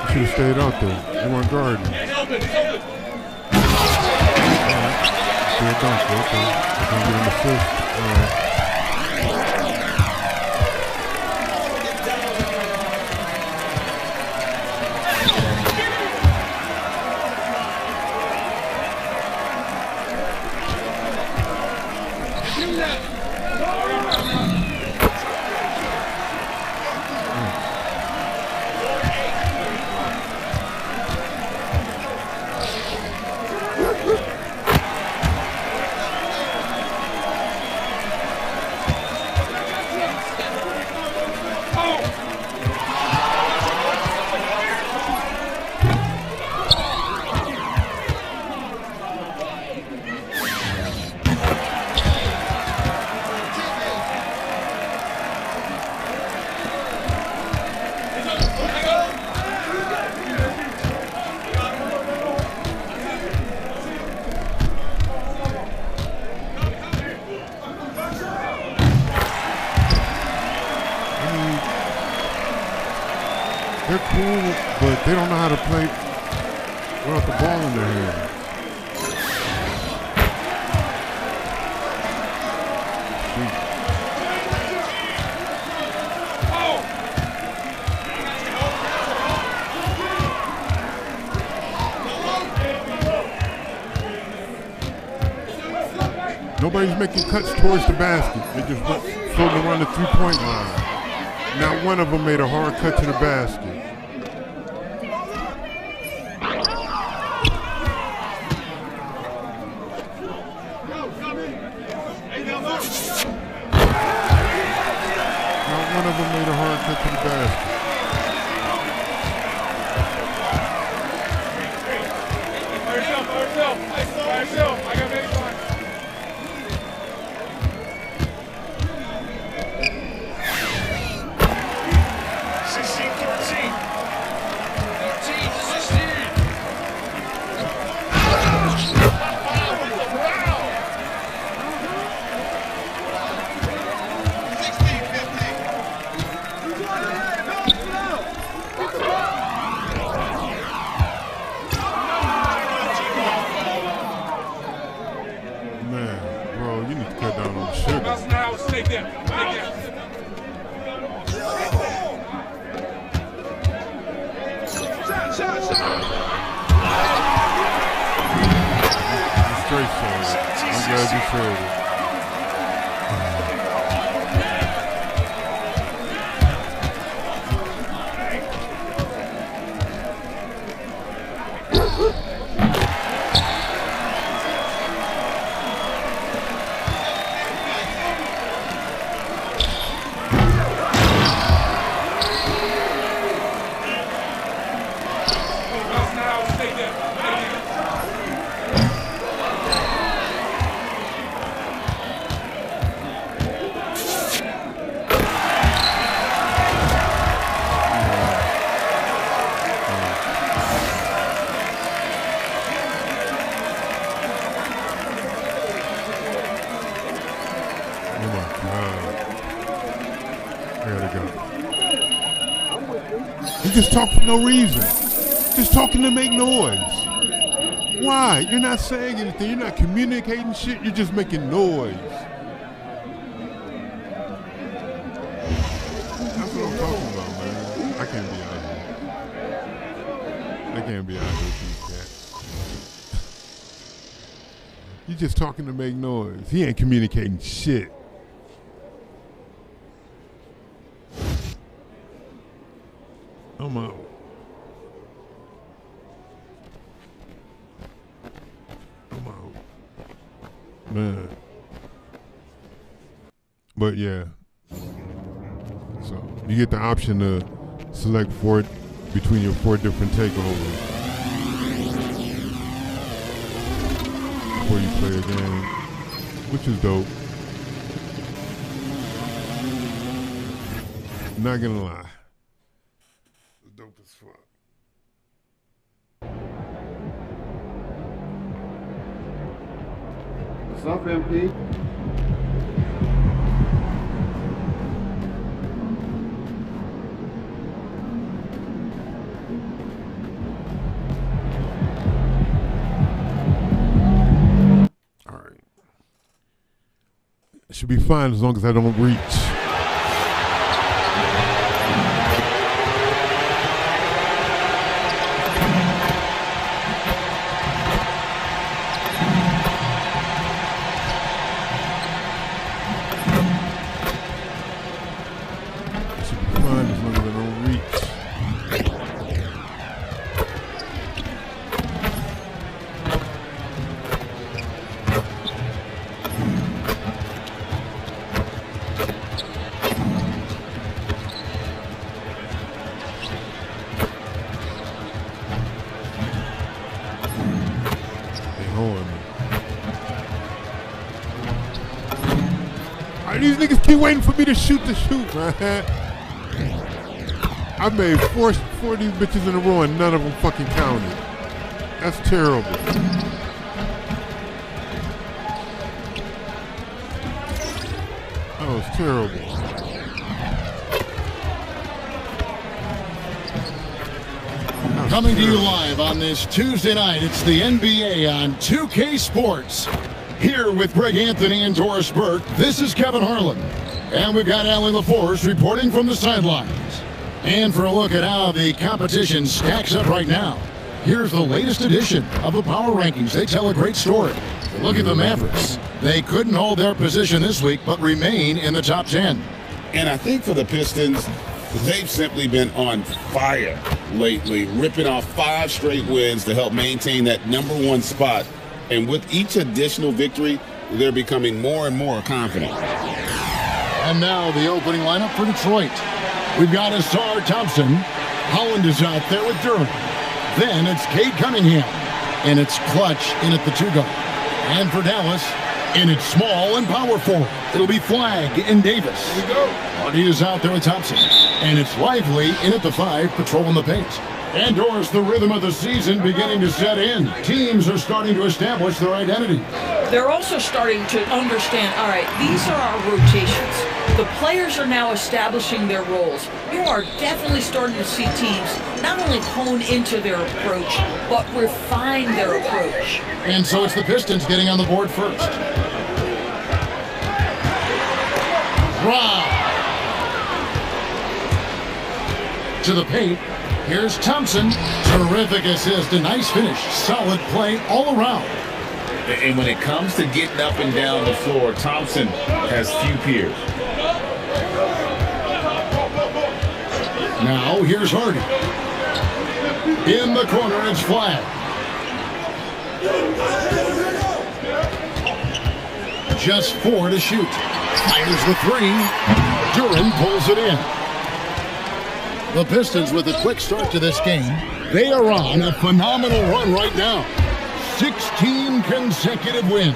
Should have stayed out there. They weren't guarding. Still dunk. Okay. They're going to get an assist. All right. They're cool, but they don't know how to play without the ball in their hand. Nobody's making cuts towards the basket. They just floating around the 3-point line. Not one of them made a hard cut to the basket. Not one of them made a hard cut to the basket. I got baseline. Oh my God. I gotta go. You just talk for no reason. Just talking to make noise. Why? You're not saying anything. You're not communicating shit. You're just making noise. That's what I'm talking about, man. I can't be out here. I can't be out here with these cats. You're just talking to make noise. He ain't communicating shit. I'm out. I'm out. Man. But yeah. So you get the option to select between your 4 different takeovers before you play a game, which is dope. Not gonna lie. It's dope as fuck. What's up, MP? It should be fine as long as I don't reach. It should be fine as long as I don't reach. These niggas keep waiting for me to shoot, man. I made four of these bitches in a row and none of them fucking counted. That's terrible. That was terrible. Coming to you live on this Tuesday night, it's the NBA on 2K Sports. Here with Greg Anthony and Doris Burke, this is Kevin Harlan. And we've got Allie LaForce reporting from the sidelines. And for a look at how the competition stacks up right now, here's the latest edition of the Power Rankings. They tell a great story. Look at the Mavericks. They couldn't hold their position this week, but remain in the top 10. And I think for the Pistons, they've simply been on fire lately, ripping off 5 straight wins to help maintain that #1 spot. And with each additional victory, they're becoming more and more confident. And now the opening lineup for Detroit. We've got Asar Thompson. Holland is out there with Durham. Then it's Cade Cunningham. And it's Clutch in at the 2 guard. And for Dallas, in its small and power forward, it'll be Flagg and Davis. Here we go. Hardy is out there with Thompson. And it's Lively in at the 5, patrolling the paint. And Doris, the rhythm of the season beginning to set in. Teams are starting to establish their identity. They're also starting to understand, all right, these are our rotations. The players are now establishing their roles. You are definitely starting to see teams not only hone into their approach, but refine their approach. And so it's the Pistons getting on the board first. Wow! To the paint. Here's Thompson. Terrific assist. A nice finish. Solid play all around. And when it comes to getting up and down the floor, Thompson has few peers. Now here's Hardy. In the corner, it's Flagg. Just 4 to shoot. Fires the 3. Duran pulls it in. The Pistons with a quick start to this game. They are on a phenomenal run right now. 16 consecutive wins.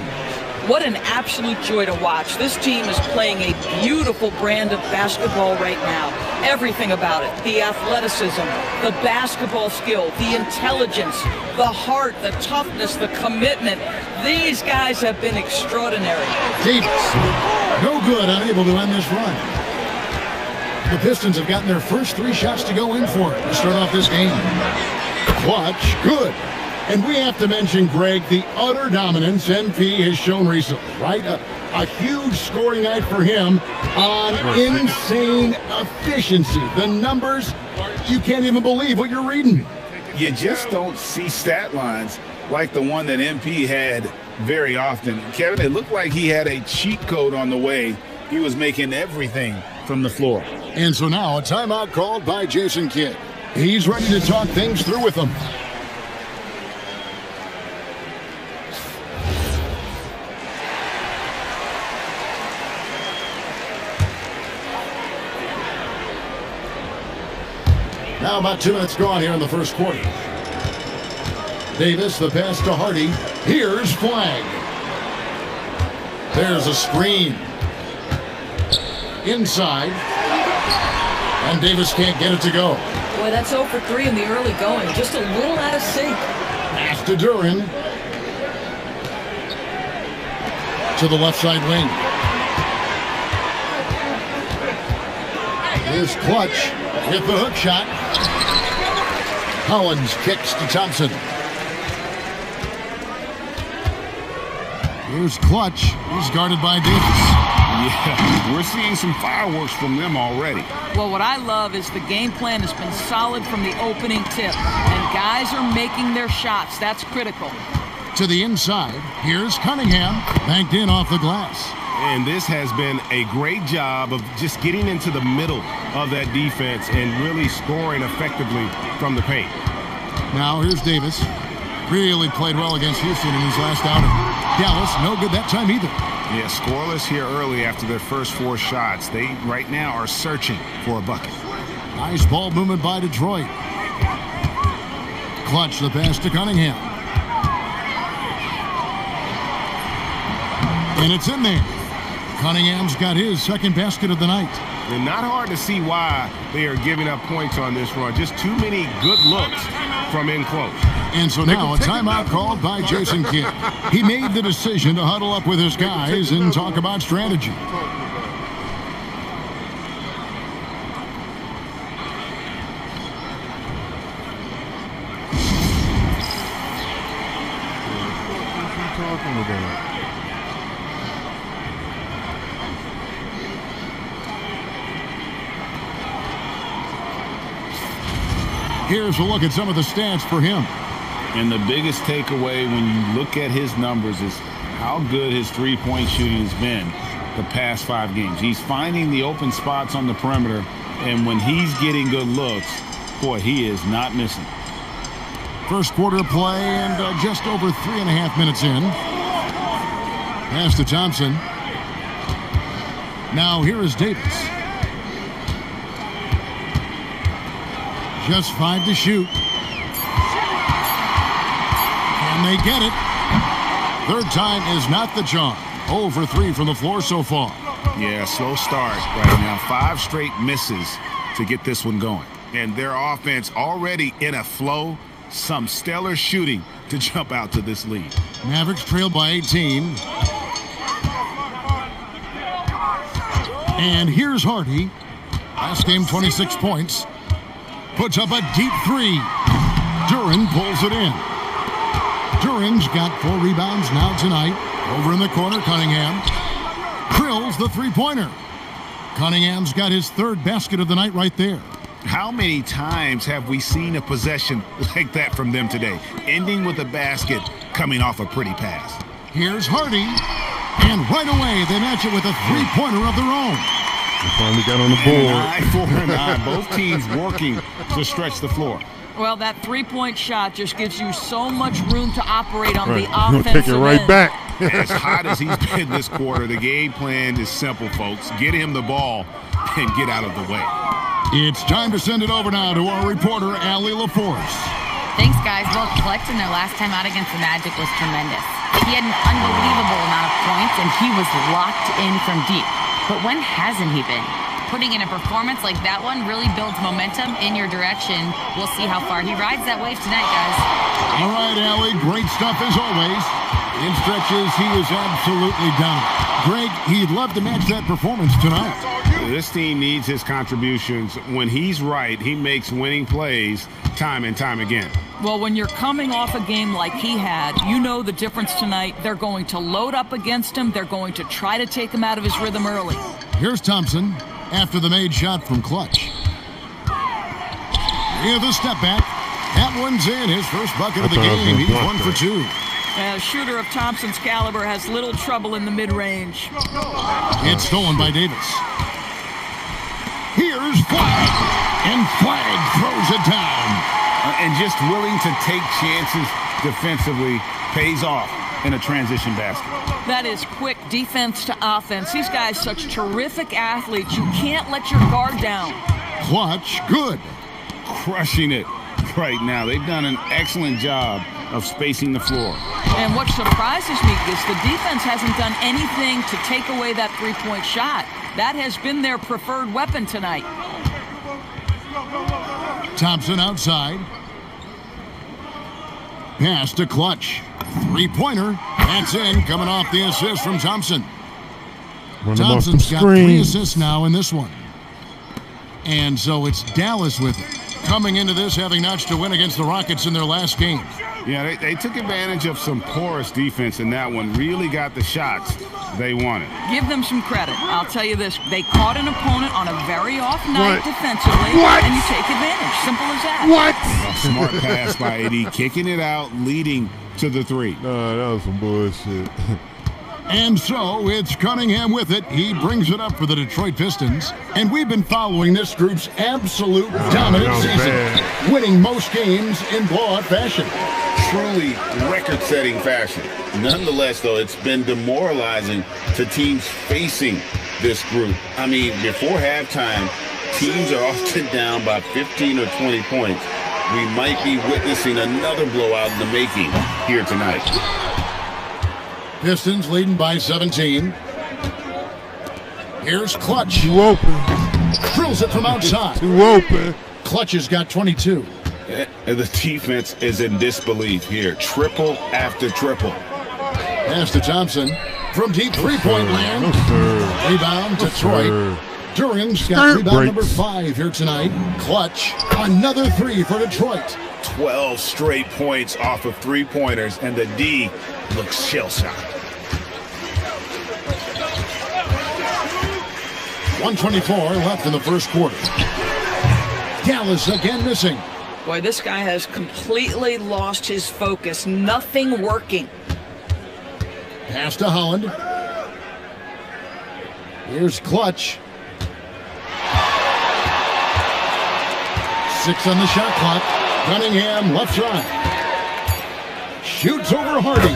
What an absolute joy to watch. This team is playing a beautiful brand of basketball right now. Everything about it. The athleticism, the basketball skill, the intelligence, the heart, the toughness, the commitment. These guys have been extraordinary. Davis, no good, unable to end this run. The Pistons have gotten their first 3 shots to go in for it to start off this game. Clutch, good. And we have to mention, Greg, the utter dominance MP has shown recently, right? A huge scoring night for him on insane efficiency. The numbers, you can't even believe what you're reading. You just don't see stat lines like the one that MP had very often. Kevin, it looked like he had a cheat code on the way. He was making everything from the floor. And so now a timeout called by Jason Kidd. He's ready to talk things through with them. Now about 2 minutes gone here in the first quarter. Davis, the pass to Hardy. Here's Flagg. There's a screen. Inside. And Davis can't get it to go. Boy, that's 0 for 3 in the early going. Just a little out of sync. Pass to Duran. To the left side wing. Here's Clutch with the hook shot. Collins kicks to Thompson. Here's Clutch. He's guarded by Davis. Yeah, we're seeing some fireworks from them already. Well, what I love is the game plan has been solid from the opening tip, and guys are making their shots. That's critical. To the inside, here's Cunningham, banked in off the glass. And this has been a great job of just getting into the middle of that defense and really scoring effectively from the paint. Now here's Davis. Really played well against Houston in his last outing. Dallas, no good that time either. Yeah, scoreless here early after their first 4 shots. They right now are searching for a bucket. Nice ball movement by Detroit. Clutch the pass to Cunningham. And it's in there. Cunningham's got his second basket of the night. And not hard to see why they are giving up points on this run. Just too many good looks from in close. And so now a timeout called by Jason Kidd. He made the decision to huddle up with his guys and talk about strategy. Here's a look at some of the stats for him. And the biggest takeaway when you look at his numbers is how good his three-point shooting has been the past 5 games. He's finding the open spots on the perimeter, and when he's getting good looks, boy, he is not missing. First quarter play and just over 3.5 minutes in. Pass to Thompson. Now here is Davis. Just 5 to shoot. And they get it. Third time is not the charm. 0 for 3 from the floor so far. Yeah, slow start right now. 5 straight misses to get this one going. And their offense already in a flow. Some stellar shooting to jump out to this lead. Mavericks trail by 18. And here's Hardy. Last game, 26 points. Puts up a deep 3. Duran pulls it in. Duran's got 4 rebounds now tonight. Over in the corner, Cunningham. Drills the three-pointer. Cunningham's got his 3rd basket of the night right there. How many times have we seen a possession like that from them today? Ending with a basket, coming off a pretty pass. Here's Hardy. And right away, they match it with a three-pointer of their own. They finally got on the board. 9-4-9. Both teams working to stretch the floor. Well, that three-point shot just gives you so much room to operate on the You'll offensive take it right end. back. As hot as he's been this quarter, the game plan is simple, folks. Get him the ball and get out of the way. It's time to send it over now to our reporter, Allie LaForce. Thanks, guys. Well, collecting their last time out against the Magic was tremendous. He had an unbelievable amount of points, and he was locked in from deep. But when hasn't he been? Putting in a performance like that one really builds momentum in your direction. We'll see how far he rides that wave tonight, guys. All right, Allie, great stuff as always. In stretches, he was absolutely dominant. Greg, he'd love to match that performance tonight. This team needs his contributions. When he's right, he makes winning plays time and time again. Well, when you're coming off a game like he had, you know the difference tonight. They're going to load up against him. They're going to try to take him out of his rhythm early. Here's Thompson after the made shot from Clutch. Here's the step back. That one's in. His first bucket of the game. He's 1 for 2. A shooter of Thompson's caliber has little trouble in the mid-range. It's stolen by Davis. Here's Flag. And Flag throws it down. And just willing to take chances defensively pays off in a transition basket. That is quick defense to offense. These guys such terrific athletes. You can't let your guard down. Clutch, good. Crushing it right now. They've done an excellent job of spacing the floor. And what surprises me is the defense hasn't done anything to take away that three-point shot. That has been their preferred weapon tonight. Thompson outside. Pass to Clutch. Three-pointer. That's in, coming off the assist from Thompson. Thompson's got 3 assists now in this one. And so it's Dallas with it. Coming into this, having notched a win against the Rockets in their last game. Yeah, they took advantage of some porous defense in that one. Really got the shots they wanted. Give them some credit. I'll tell you this. They caught an opponent on a very off night defensively, and you take advantage. Simple as that. A smart pass by AD, kicking it out, leading to the 3. No, that was some bullshit. And so it's Cunningham with it. He brings it up for the Detroit Pistons. And we've been following this group's absolute dominant season, winning most games in blowout fashion. Truly record-setting fashion. Nonetheless, though, it's been demoralizing to teams facing this group. I mean, before halftime, teams are often down by 15 or 20 points. We might be witnessing another blowout in the making here tonight. Pistons leading by 17. Here's Clutch. Too open. Drills it from outside. Too open. Clutch has got 22. And the defense is in disbelief here. Triple after triple. Pass to Thompson. From deep three-point land. Rebound, Detroit. Duran's got rebound number 5 here tonight. Clutch. Another 3 for Detroit. 12 straight points off of three-pointers, and the D looks shell-shocked. 1:24 left in the first quarter. Dallas again missing. Boy, this guy has completely lost his focus. Nothing working. Pass to Holland. Here's Clutch. 6 on the shot clock. Cunningham left side. Shoots over Hardy.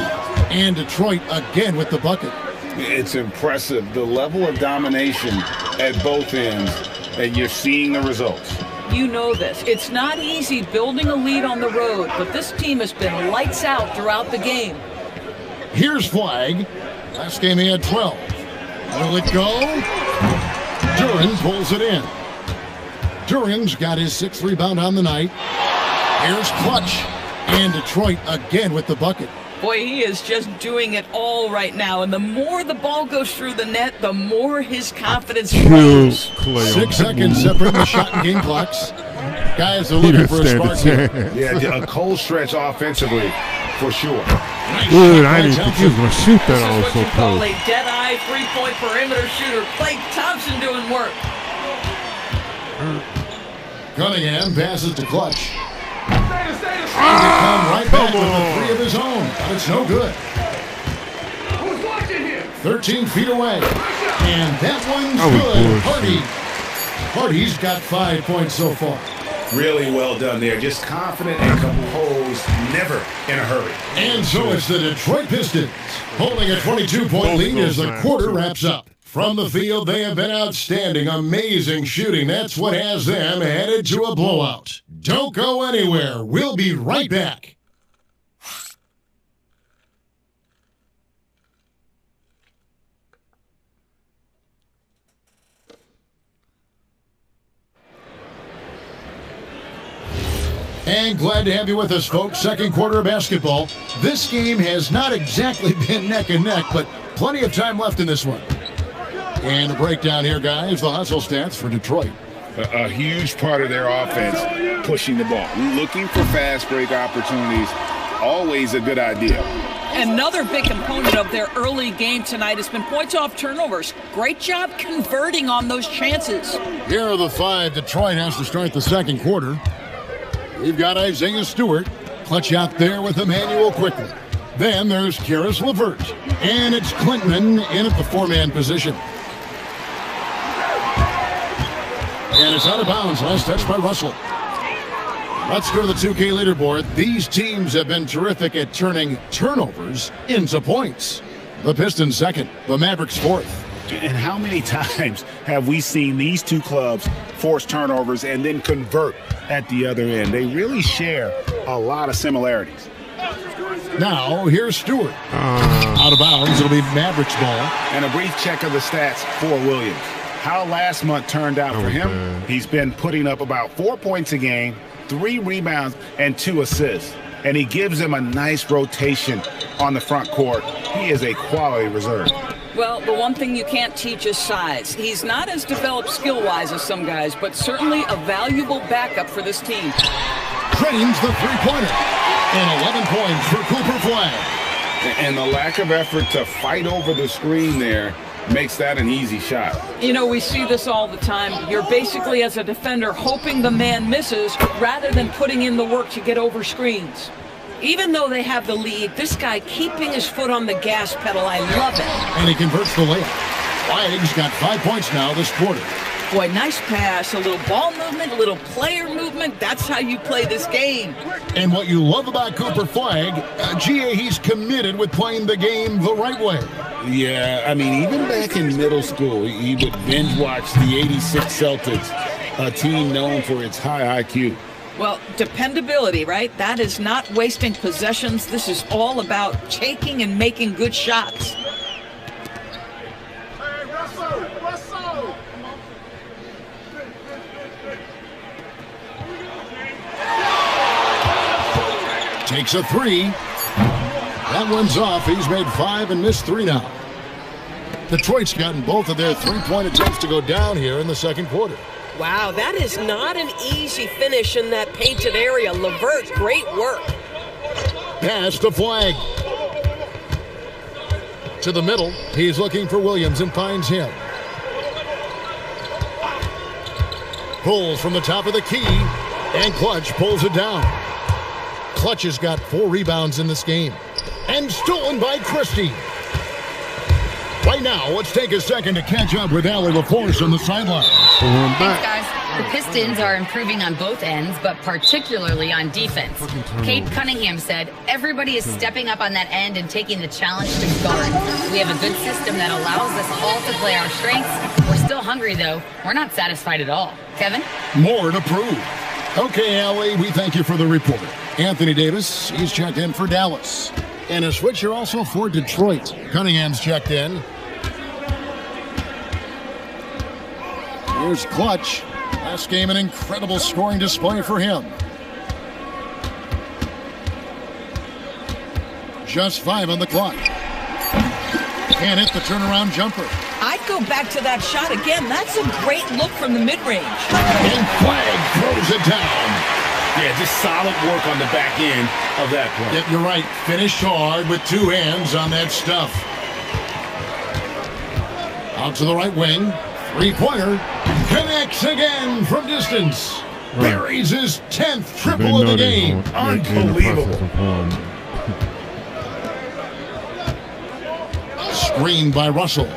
And Detroit again with the bucket. It's impressive, the level of domination at both ends, and you're seeing the results. You know this. It's not easy building a lead on the road, but this team has been lights out throughout the game. Here's Flag. Last game he had 12. Will it go? Duran pulls it in. Duran's got his 6th rebound on the night. Here's Clutch. And Detroit again with the bucket. Boy, he is just doing it all right now. And the more the ball goes through the net, the more his confidence grows. 6 seconds separate the shot and game clocks. Guys are looking for a spark here. Yeah, a cold stretch offensively, for sure. Dude, I didn't think he was going to shoot that. I was so This is what you call close. a dead-eye three-point perimeter shooter. Klay Thompson doing work. Cunningham passes to Clutch. He can come right back with a 3 of his own, but it's no good. 13 feet away. And that one's good. Hardy's got 5 points so far. Really well done there. Just confident and composed, never in a hurry. And so it's the Detroit Pistons holding a 22-point lead as the quarter wraps up. From the field, they have been outstanding, amazing shooting. That's what has them headed to a blowout. Don't go anywhere. We'll be right back. And glad to have you with us, folks. Second quarter of basketball. This game has not exactly been neck and neck, but plenty of time left in this one. And a breakdown here, guys. The hustle stats for Detroit. A huge part of their offense, pushing the ball. Looking for fast break opportunities, always a good idea. Another big component of their early game tonight has been points off turnovers. Great job converting on those chances. Here are the 5 Detroit has to start the second quarter. We've got Isaiah Stewart. Clutch out there with Emmanuel quickly. Then there's Karis LeVert. And it's Clinton in at the 4-man position. And it's out of bounds. Last touch by Russell. Let's go to the 2K leaderboard. These teams have been terrific at turning turnovers into points. The Pistons second, the Mavericks fourth. And how many times have we seen these two clubs force turnovers and then convert at the other end? They really share a lot of similarities. Now, here's Stewart. Out of bounds, it'll be Mavericks ball. And a brief check of the stats for Williams. How last month turned out for him, he's been putting up about 4 points a game, 3 rebounds, and 2 assists. And he gives them a nice rotation on the front court. He is a quality reserve. Well, the one thing you can't teach is size. He's not as developed skill-wise as some guys, but certainly a valuable backup for this team. Drains the three-pointer. And 11 points for Cooper Flag. And the lack of effort to fight over the screen there makes that an easy shot. You know, we see this all the time. You're basically, as a defender, hoping the man misses rather than putting in the work to get over screens. Even though they have the lead, this guy keeping his foot on the gas pedal, I love it. And he converts the layup. Flag's got 5 points now this quarter. Boy, nice pass, a little ball movement, a little player movement. That's how you play this game. And what you love about Cooper Flag, GA, he's committed with playing the game the right way. Yeah, I mean, even back in middle school, he would binge watch the '86 Celtics, a team known for its high IQ. Well, dependability, right? That is not wasting possessions. This is all about taking and making good shots. Takes a 3. That one's off. He's made 5 and missed 3 now. Detroit's gotten both of their 3-point attempts to go down here in the second quarter. Wow, that is not an easy finish in that painted area. LeVert, great work. Pass to Flag. To the middle. He's looking for Williams and finds him. Pulls from the top of the key. And Clutch pulls it down. Clutch has got 4 rebounds in this game. And stolen by Christie. Right now, let's take a second to catch up with Allie LaForce on the sideline. Thanks, guys. The Pistons are improving on both ends, but particularly on defense. Kate Cunningham said, everybody is stepping up on that end and taking the challenge to guard. We have a good system that allows us all to play our strengths. We're still hungry, though. We're not satisfied at all. Kevin? More to prove. Okay, Allie, we thank you for the report. Anthony Davis, he's checked in for Dallas. And a switcher also for Detroit. Cunningham's checked in. Here's Clutch. Last game, an incredible scoring display for him. Just 5 on the clock. Can't hit the turnaround jumper. I'd go back to that shot again. That's a great look from the mid-range. And Flag throws it down. Yeah, just solid work on the back end of that play. Yep, you're right. Finished hard with 2 hands on that stuff. Out to the right wing. 3-pointer. Connects again from distance. Buries his 10th triple of the game. Unbelievable. Screened by Russell.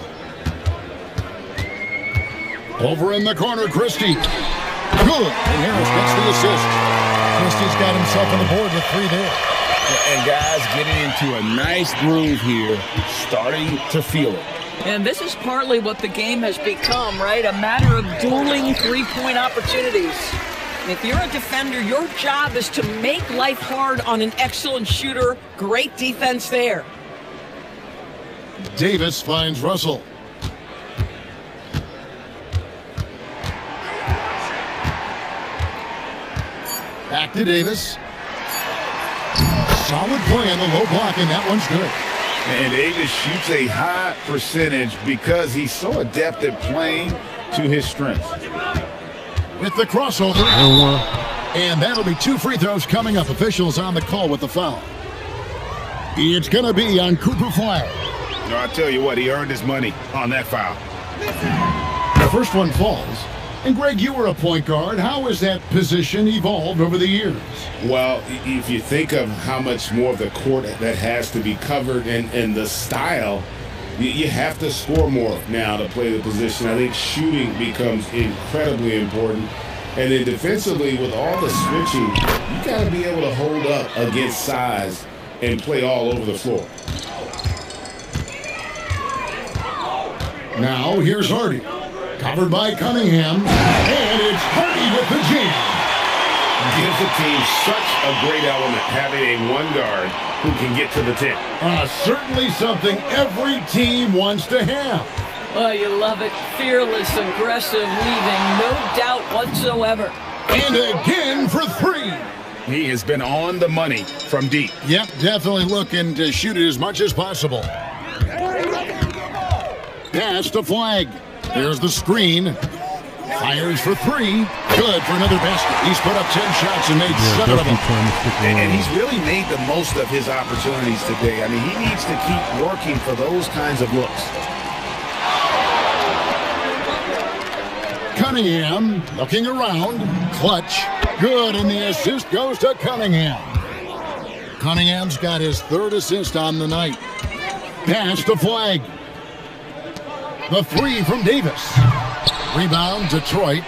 Over in the corner, Christie. Good. And Harris gets the assist. Christie's got himself on the board with 3 there. And guys getting into a nice groove here, starting to feel it. And this is partly what the game has become, right? A matter of dueling 3-point opportunities. If you're a defender, your job is to make life hard on an excellent shooter. Great defense there. Davis finds Russell. Back to Davis. Solid play on the low block, and that one's good. And Davis shoots a high percentage because he's so adept at playing to his strengths. With the crossover. And that'll be 2 free throws coming up. Officials on the call with the foul. It's going to be on Cooper Flagg. No, I tell you what, he earned his money on that foul. The first one falls. And Greg, you were a point guard. How has that position evolved over the years? Well, if you think of how much more of the court that has to be covered and the style, you have to score more now to play the position. I think shooting becomes incredibly important. And then defensively, with all the switching, you got to be able to hold up against size and play all over the floor. Now, here's Hardy. Covered by Cunningham, and it's Hardy with the jam. Gives the team such a great element having a one guard who can get to the 10. Certainly something every team wants to have. Oh, you love it. Fearless, aggressive, leaving no doubt whatsoever. And again for 3. He has been on the money from deep. Yep, definitely looking to shoot it as much as possible. Pass to Flagg. There's the screen. Fires for 3. Good for another basket. He's put up 10 shots and made 7 of them. And he's really made the most of his opportunities today. I mean, he needs to keep working for those kinds of looks. Cunningham looking around. Clutch. Good, and the assist goes to Cunningham. Cunningham's got his 3rd assist on the night. Pass to Flagg. The 3 from Davis. Rebound, Detroit.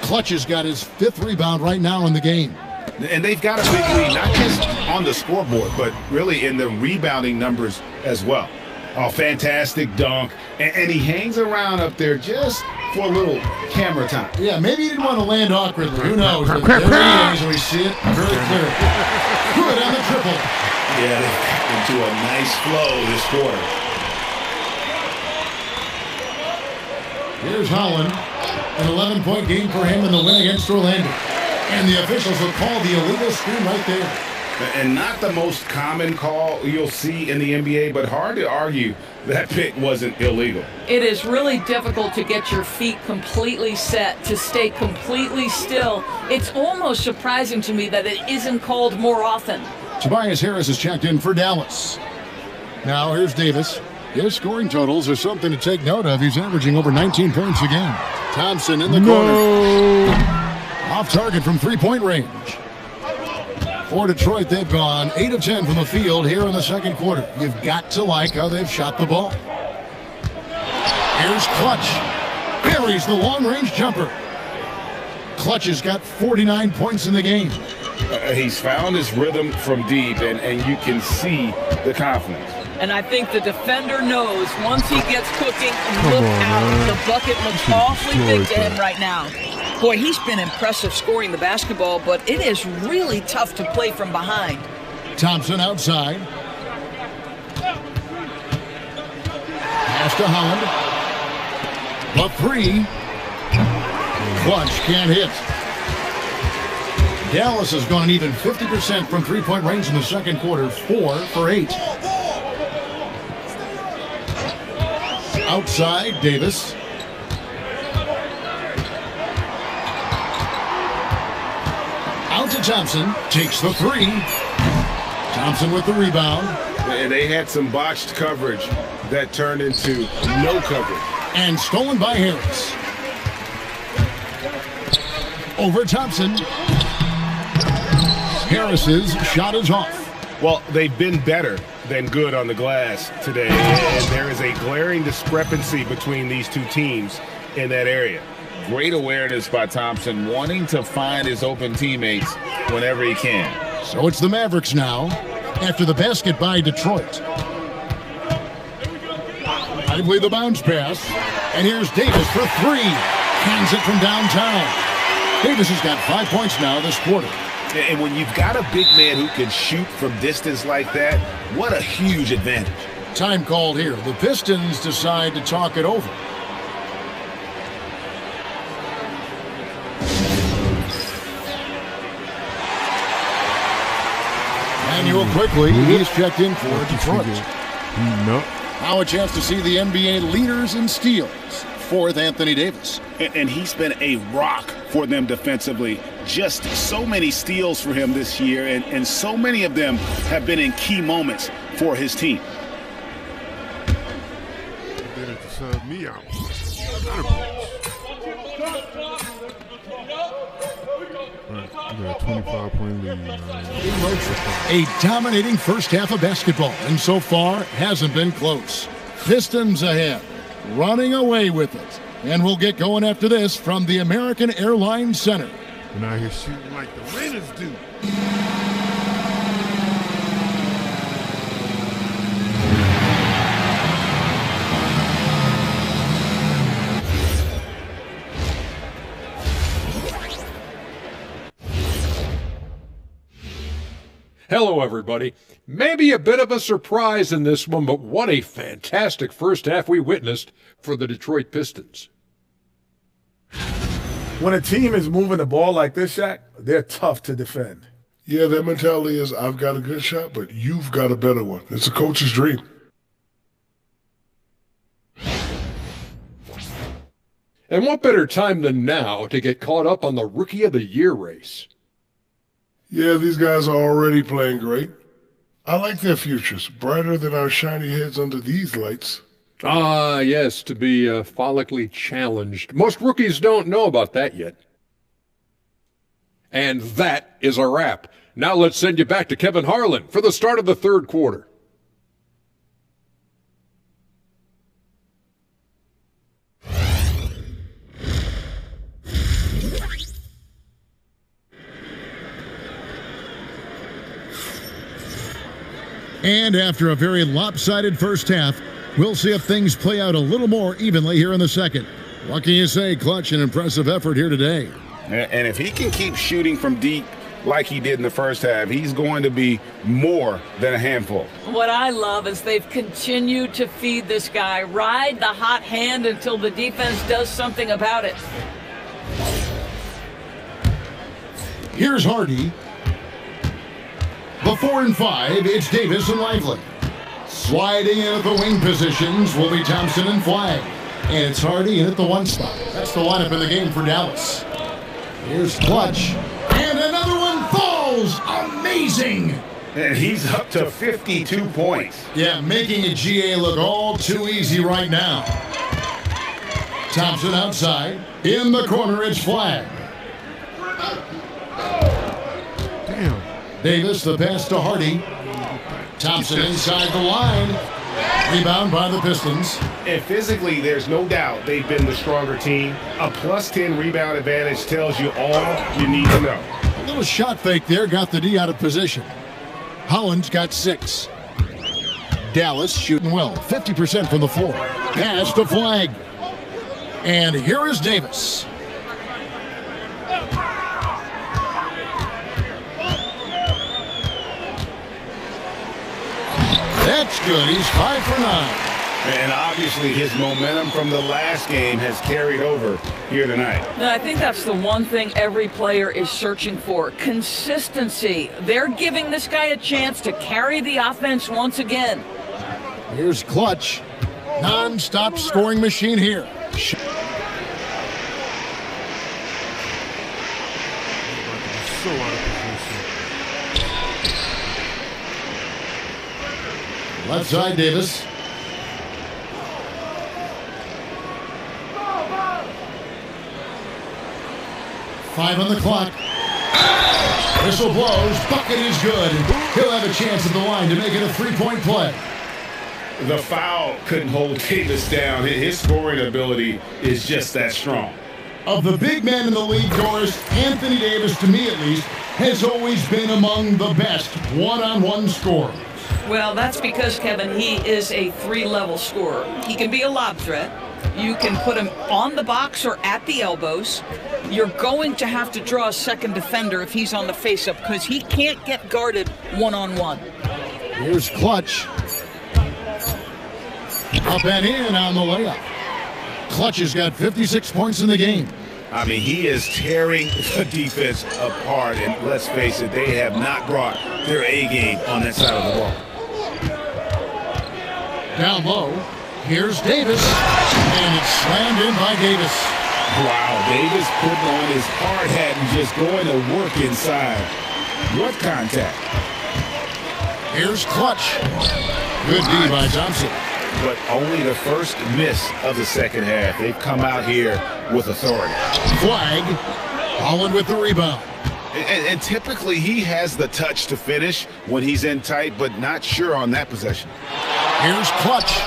Clutch has got his 5th rebound right now in the game. And they've got a big lead, not just on the scoreboard, but really in the rebounding numbers as well. Oh, fantastic dunk. And he hangs around up there just for a little camera time. Yeah, maybe he didn't want to land awkwardly. Who knows? But there he is. We see it very clear. Good on the triple. Yeah, they got into a nice flow this quarter. Here's Holland. An 11-point game for him in the win against Orlando. And the officials will call the illegal screen right there. And not the most common call you'll see in the NBA, but hard to argue that pick wasn't illegal. It is really difficult to get your feet completely set, to stay completely still. It's almost surprising to me that it isn't called more often. Tobias Harris is checked in for Dallas. Now here's Davis. His scoring totals are something to take note of. He's averaging over 19 points a game. Thompson in the corner. Off target from 3-point range. For Detroit, they've gone 8 of 10 from the field here in the second quarter. You've got to like how they've shot the ball. Here's Clutch. Buries the long-range jumper. Clutch has got 49 points in the game. He's found his rhythm from deep, and you can see the confidence. And I think the defender knows once he gets cooking, look out. The bucket looks awfully big to him right now. Boy, he's been impressive scoring the basketball, but it is really tough to play from behind. Thompson outside. Pass to Holland. The 3. Clutch can't hit. Dallas has gone even 50% from 3-point range in the second quarter. 4 for 8. Outside, Davis. Out to Thompson. Takes the 3. Thompson with the rebound. And they had some botched coverage that turned into no coverage. And stolen by Harris. Over Thompson. Harris's shot is off. Well, they've been better than good on the glass today, and there is a glaring discrepancy between these two teams in that area. Great awareness by Thompson, wanting to find his open teammates whenever he can. So it's the Mavericks now, after the basket by Detroit. Lively the bounce pass, and here's Davis for 3. Hands it from downtown. Davis has got 5 points now this quarter. And when you've got a big man who can shoot from distance like that, what a huge advantage. Time called here. The Pistons decide to talk it over. quickly, he's checked in for Detroit. No. Now a chance to see the NBA leaders in steals. Fourth, Anthony Davis. And he's been a rock for them defensively. Just so many steals for him this year, and so many of them have been in key moments for his team. They did it to sub me out. We got a 25-point lead. A dominating first half of basketball, and so far hasn't been close. Pistons ahead, running away with it. And we'll get going after this from the American Airlines Center. And out here shooting like the Raiders do. Hello, everybody. Maybe a bit of a surprise in this one, but what a fantastic first half we witnessed for the Detroit Pistons. When a team is moving the ball like this, Shaq, they're tough to defend. Yeah, their mentality is, I've got a good shot, but you've got a better one. It's a coach's dream. And what better time than now to get caught up on the Rookie of the Year race? Yeah, these guys are already playing great. I like their futures, brighter than our shiny heads under these lights. Ah, yes, to be follically challenged. Most rookies don't know about that yet. And that is a wrap. Now let's send you back to Kevin Harlan for the start of the third quarter. And after a very lopsided first half, we'll see if things play out a little more evenly here in the second. What can you say? Clutch and impressive effort here today. And if he can keep shooting from deep like he did in the first half, he's going to be more than a handful. What I love is they've continued to feed this guy, ride the hot hand until the defense does something about it. Here's Hardy. The 4 and 5, it's Davis and Lively. Sliding in at the wing positions will be Thompson and Flagg. And it's Hardy in at the 1 spot. That's the lineup in the game for Dallas. Here's Clutch. And another one falls! Amazing! And he's up to 52 points. Yeah, making a GA look all too easy right now. Thompson outside. In the corner, it's Flagg. Damn. Davis, the pass to Hardy. Thompson inside the line. Rebound by the Pistons. And physically, there's no doubt they've been the stronger team. A +10 rebound advantage tells you all you need to know. A little shot fake there, got the D out of position. Holland's got 6. Dallas shooting well, 50% from the floor. Pass to Flagg. And here is Davis. That's good. He's 5 for 9. And obviously his momentum from the last game has carried over here tonight. Now, I think that's the one thing every player is searching for, consistency. They're giving this guy a chance to carry the offense once again. Here's Clutch. Non-stop scoring machine here. So out of position. Left side, Davis. Five on the clock. Whistle blows. Bucket is good. He'll have a chance at the line to make it a 3-point play. The foul couldn't hold Davis down. His scoring ability is just that strong. Of the big men in the league, Doris, Anthony Davis, to me at least, has always been among the best one-on-one scorers. Well, that's because, Kevin, he is a 3-level scorer. He can be a lob threat. You can put him on the box or at the elbows. You're going to have to draw a second defender if he's on the face-up because he can't get guarded one-on-one. Here's Clutch. Up and in on the layup. Clutch has got 56 points in the game. I mean, he is tearing the defense apart, and let's face it, they have not brought their A game on that side of the ball. Down low, here's Davis, and it's slammed in by Davis. Wow, Davis putting on his hard hat and just going to work inside. What contact? Here's Clutch. Good D by Thompson. But only the first miss of the second half. They've come out here with authority. Flag. Holland with the rebound. And typically he has the touch to finish when he's in tight, but not sure on that possession. Here's Clutch.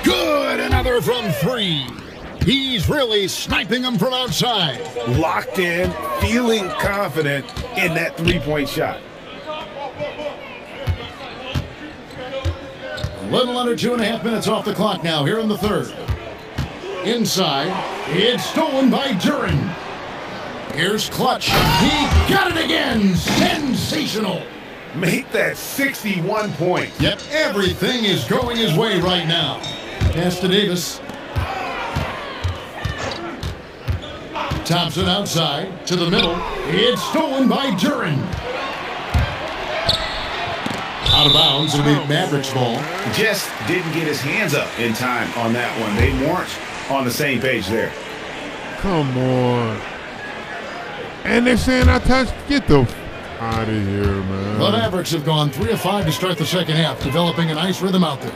Good. Another from 3. He's really sniping them from outside. Locked in, feeling confident in that three-point shot. A little under 2.5 minutes off the clock now here in the third. Inside, it's stolen by Duren. Here's Clutch. He got it again. Sensational. Make that 61 points. Yep, everything is going his way right now. Pass to Davis. Thompson outside to the middle. It's stolen by Duren. Out of bounds, it'll be Mavericks ball. Just didn't get his hands up in time on that one. They weren't on the same page there. Come on. And they're saying I touched. Get the out of here, man. The Mavericks have gone 3 of 5 to start the second half, developing a nice rhythm out there.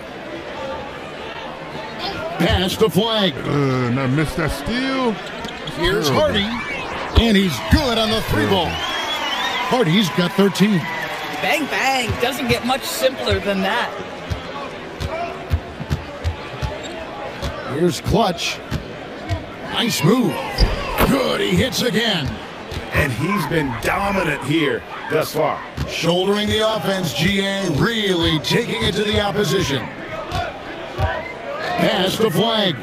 Pass to Flag. And I missed that steal. Here's Hardy, and he's good on the 3-ball. Hardy's got 13. Bang, bang. Doesn't get much simpler than that. Here's Clutch. Nice move. Good, he hits again. And he's been dominant here thus far. Shouldering the offense, GA, really taking it to the opposition. Pass to Flag.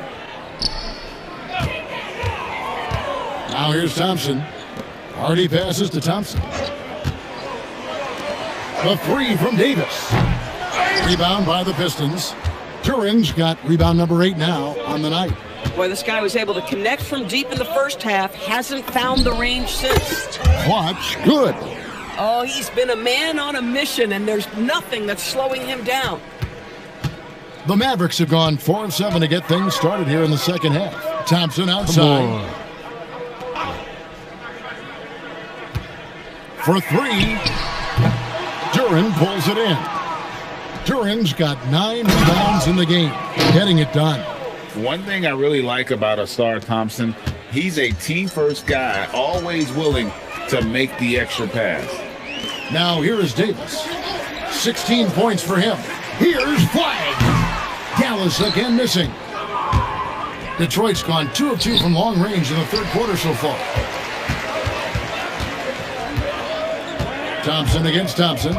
Now here's Thompson. Hardy passes to Thompson. The 3 from Davis. Rebound by the Pistons. Duren's got rebound number 8 now on the night. Boy, this guy was able to connect from deep in the first half. Hasn't found the range since. Clutch, good. Oh, he's been a man on a mission, and there's nothing that's slowing him down. The Mavericks have gone 4 of 7 to get things started here in the second half. Thompson outside. For 3. Duren pulls it in. Duren's got 9 rebounds in the game, getting it done. One thing I really like about Ausar Thompson, he's a team-first guy, always willing to make the extra pass. Now here is Davis. 16 points for him. Here's Flag. Dallas again missing. Detroit's gone 2 of 2 from long range in the third quarter so far. Thompson against Thompson.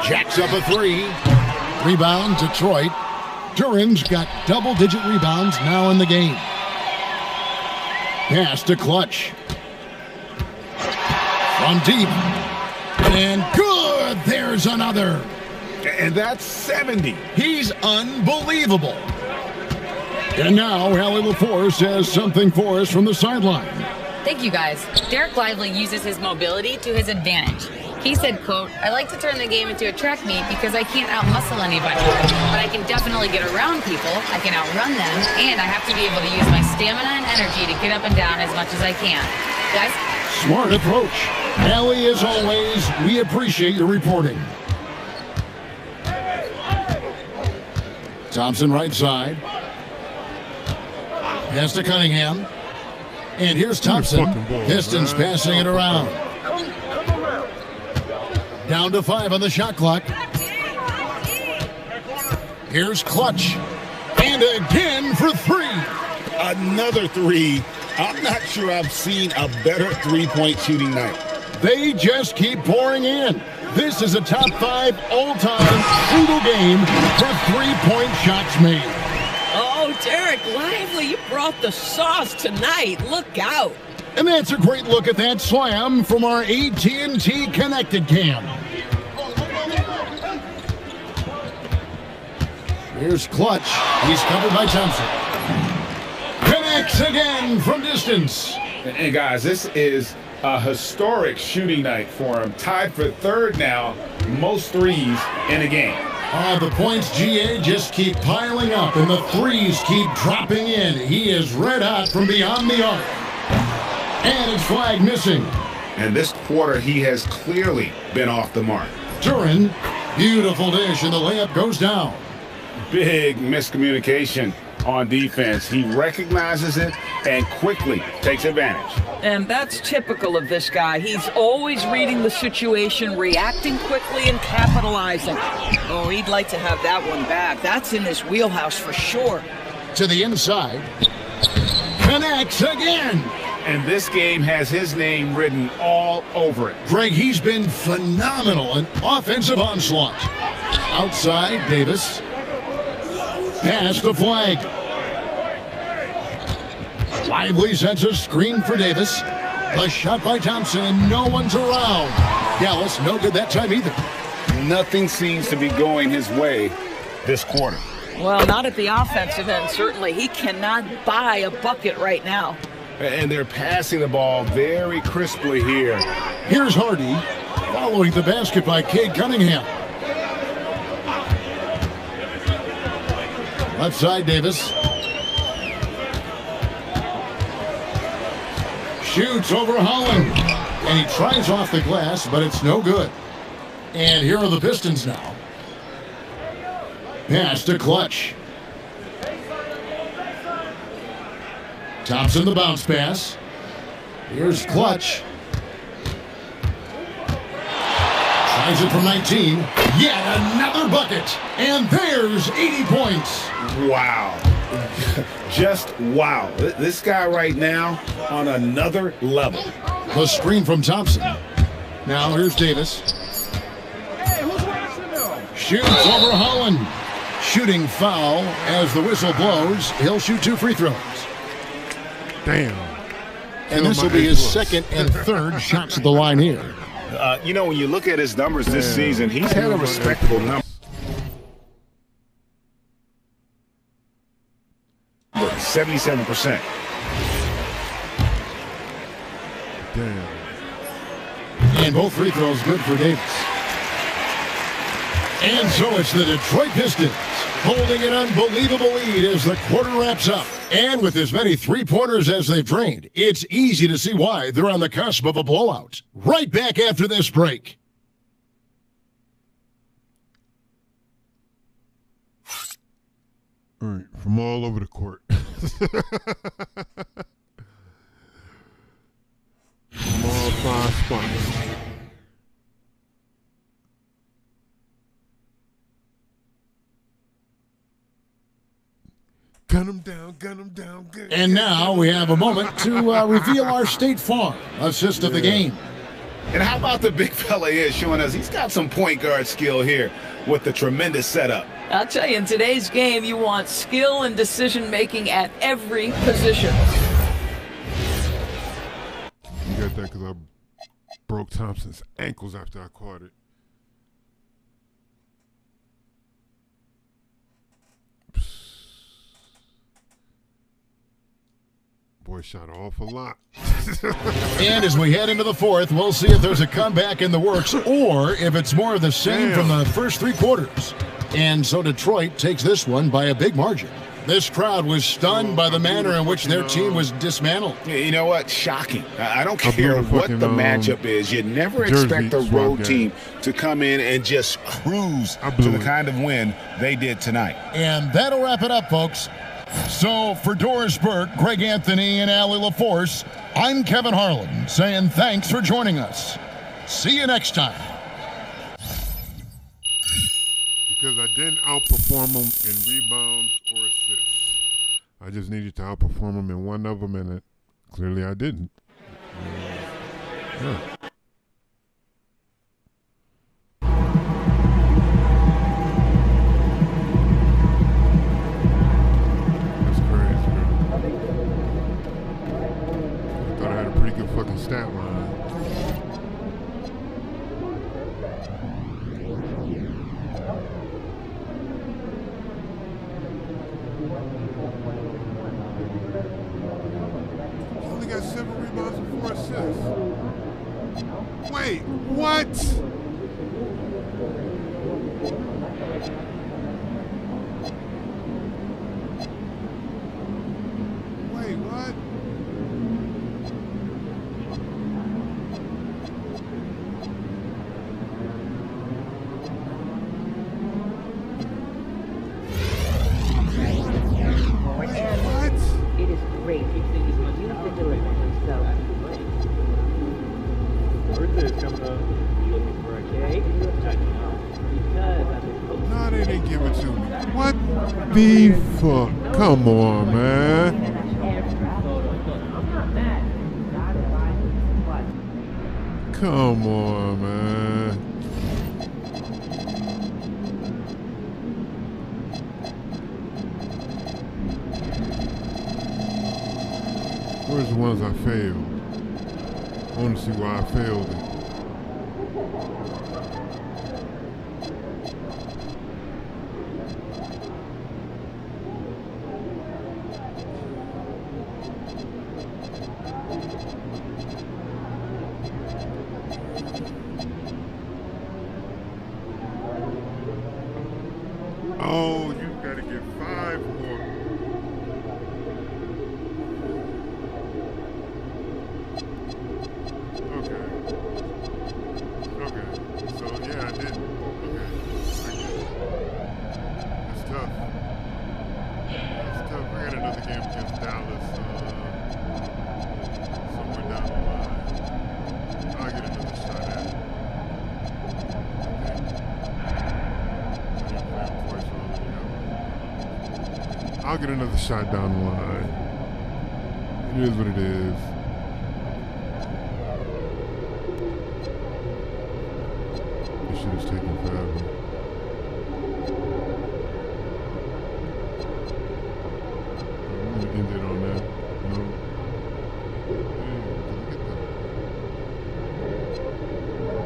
Jacks up a 3. Rebound, Detroit. Duren's got double-digit rebounds now in the game. Pass to Clutch. From deep. And good! There's another. And that's 70. He's unbelievable. And now, Allie LaForce has something for us from the sideline. Thank you, guys. Derek Lively uses his mobility to his advantage. He said, quote, "I like to turn the game into a track meet because I can't out-muscle anybody. But I can definitely get around people, I can outrun them, and I have to be able to use my stamina and energy to get up and down as much as I can." Guys? Smart approach. Allie, as always, we appreciate your reporting. Thompson right side. Pass to Cunningham. And here's Thompson. Pistons passing it around. Down to 5 on the shot clock. Here's Clutch. And again for 3. Another 3. I'm not sure I've seen a better three-point shooting night. They just keep pouring in. This is a top 5 all-time single game for 3-point shots made. Oh, Derek Lively, you brought the sauce tonight. Look out. And that's a great look at that slam from our AT&T Connected Cam. Here's Clutch. He's covered by Thompson. Connects again from distance. And guys, this is a historic shooting night for him. Tied for third now, most threes in a game. The points, GA, just keep piling up, and the threes keep dropping in. He is red hot from beyond the arc. And it's flag missing. And this quarter, he has clearly been off the mark. Duran, beautiful dish, and the layup goes down. Big miscommunication on defense. He recognizes it and quickly takes advantage. And that's typical of this guy. He's always reading the situation, reacting quickly, and capitalizing. Oh, he'd like to have that one back. That's in his wheelhouse for sure. To the inside. Connects again. And this game has his name written all over it. Greg, he's been phenomenal. An offensive onslaught. Outside, Davis. Pass the flag. Lively sends a screen for Davis. The shot by Thompson, and no one's around. Dallas, no good that time either. Nothing seems to be going his way this quarter. Well, not at the offensive end, certainly. He cannot buy a bucket right now. And they're passing the ball very crisply here. Here's Hardy, following the basket by Cade Cunningham. Left side, Davis. Shoots over Holland. And he tries off the glass, but it's no good. And here are the Pistons now. Pass to Clutch. Thompson the bounce pass. Here's Clutch. Tries it from 19. Yet another bucket. And there's 80 points. Wow. Just wow. This guy right now on another level. The screen from Thompson. Now here's Davis. Shoots over Holland. Shooting foul as the whistle blows. He'll shoot 2 free throws. Damn. And this will be his second and third shots at the line here. You know, when you look at his numbers this season, he's had a respectable number. 77%. Damn. And both free throws good for Davis. And so it's the Detroit Pistons holding an unbelievable lead as the quarter wraps up. And with as many three-pointers as they've drained, it's easy to see why they're on the cusp of a blowout. Right back after this break. All right, from all over the court. From all 5 spots. Gun him down, gun him down, gun him down. And now we have a moment to reveal our State Farm assist of the game. And how about the big fella here showing us he's got some point guard skill here with the tremendous setup. I'll tell you, in today's game, you want skill and decision-making at every position. You got that because I broke Thompson's ankles after I caught it. Boy shot an awful lot. And as we head into the fourth, we'll see if there's a comeback in the works or if it's more of the same from the first 3 quarters. And so Detroit takes this one by a big margin. This crowd was stunned by the manner in which their team was dismantled. You know what? Shocking. I don't care what the matchup is. You never expect a road team to come in and just cruise to the kind of win they did tonight. And that'll wrap it up, folks. So for Doris Burke, Greg Anthony, and Allie LaForce, I'm Kevin Harlan saying thanks for joining us. See you next time. Because I didn't outperform them in rebounds or assists. I just needed to outperform them in one of them, and clearly I didn't. Yeah. Fucking stat line. What? Wait, what? What? It is great. You can deliver. So. Birthday's coming up. You looking for a cake? Because I've been posting. No, they didn't give it to me. What the fuck? Come on, man. Come on, man. Where's the ones I failed? I want to see why I failed it. Oh, you gotta get 5 more. Okay. So yeah, I did. Okay. It's tough. It's tough. We got another game against Dallas somewhere down the line. I'll get another shot at it. I'll get another shot down the line. It is what it is. This shit is taking forever. I'm gonna end it on that. No.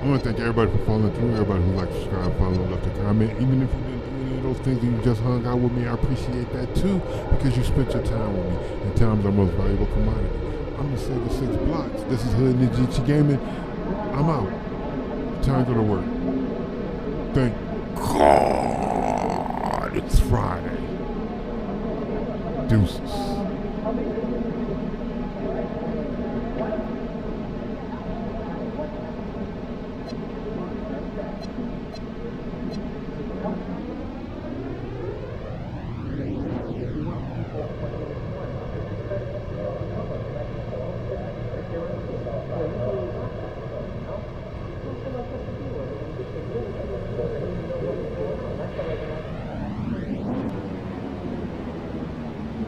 I want to thank everybody for following through, everybody who liked, subscribe, follow, left a comment. Even if you didn't do any of those things and you just hung out with me, I appreciate that too, because you spent your time with me. And time's our most valuable commodity. I'm gonna say the 6 blocks. This is Hood Ninja Gaming. I'm out. Time to go to work. Thank God it's Friday. Deuces.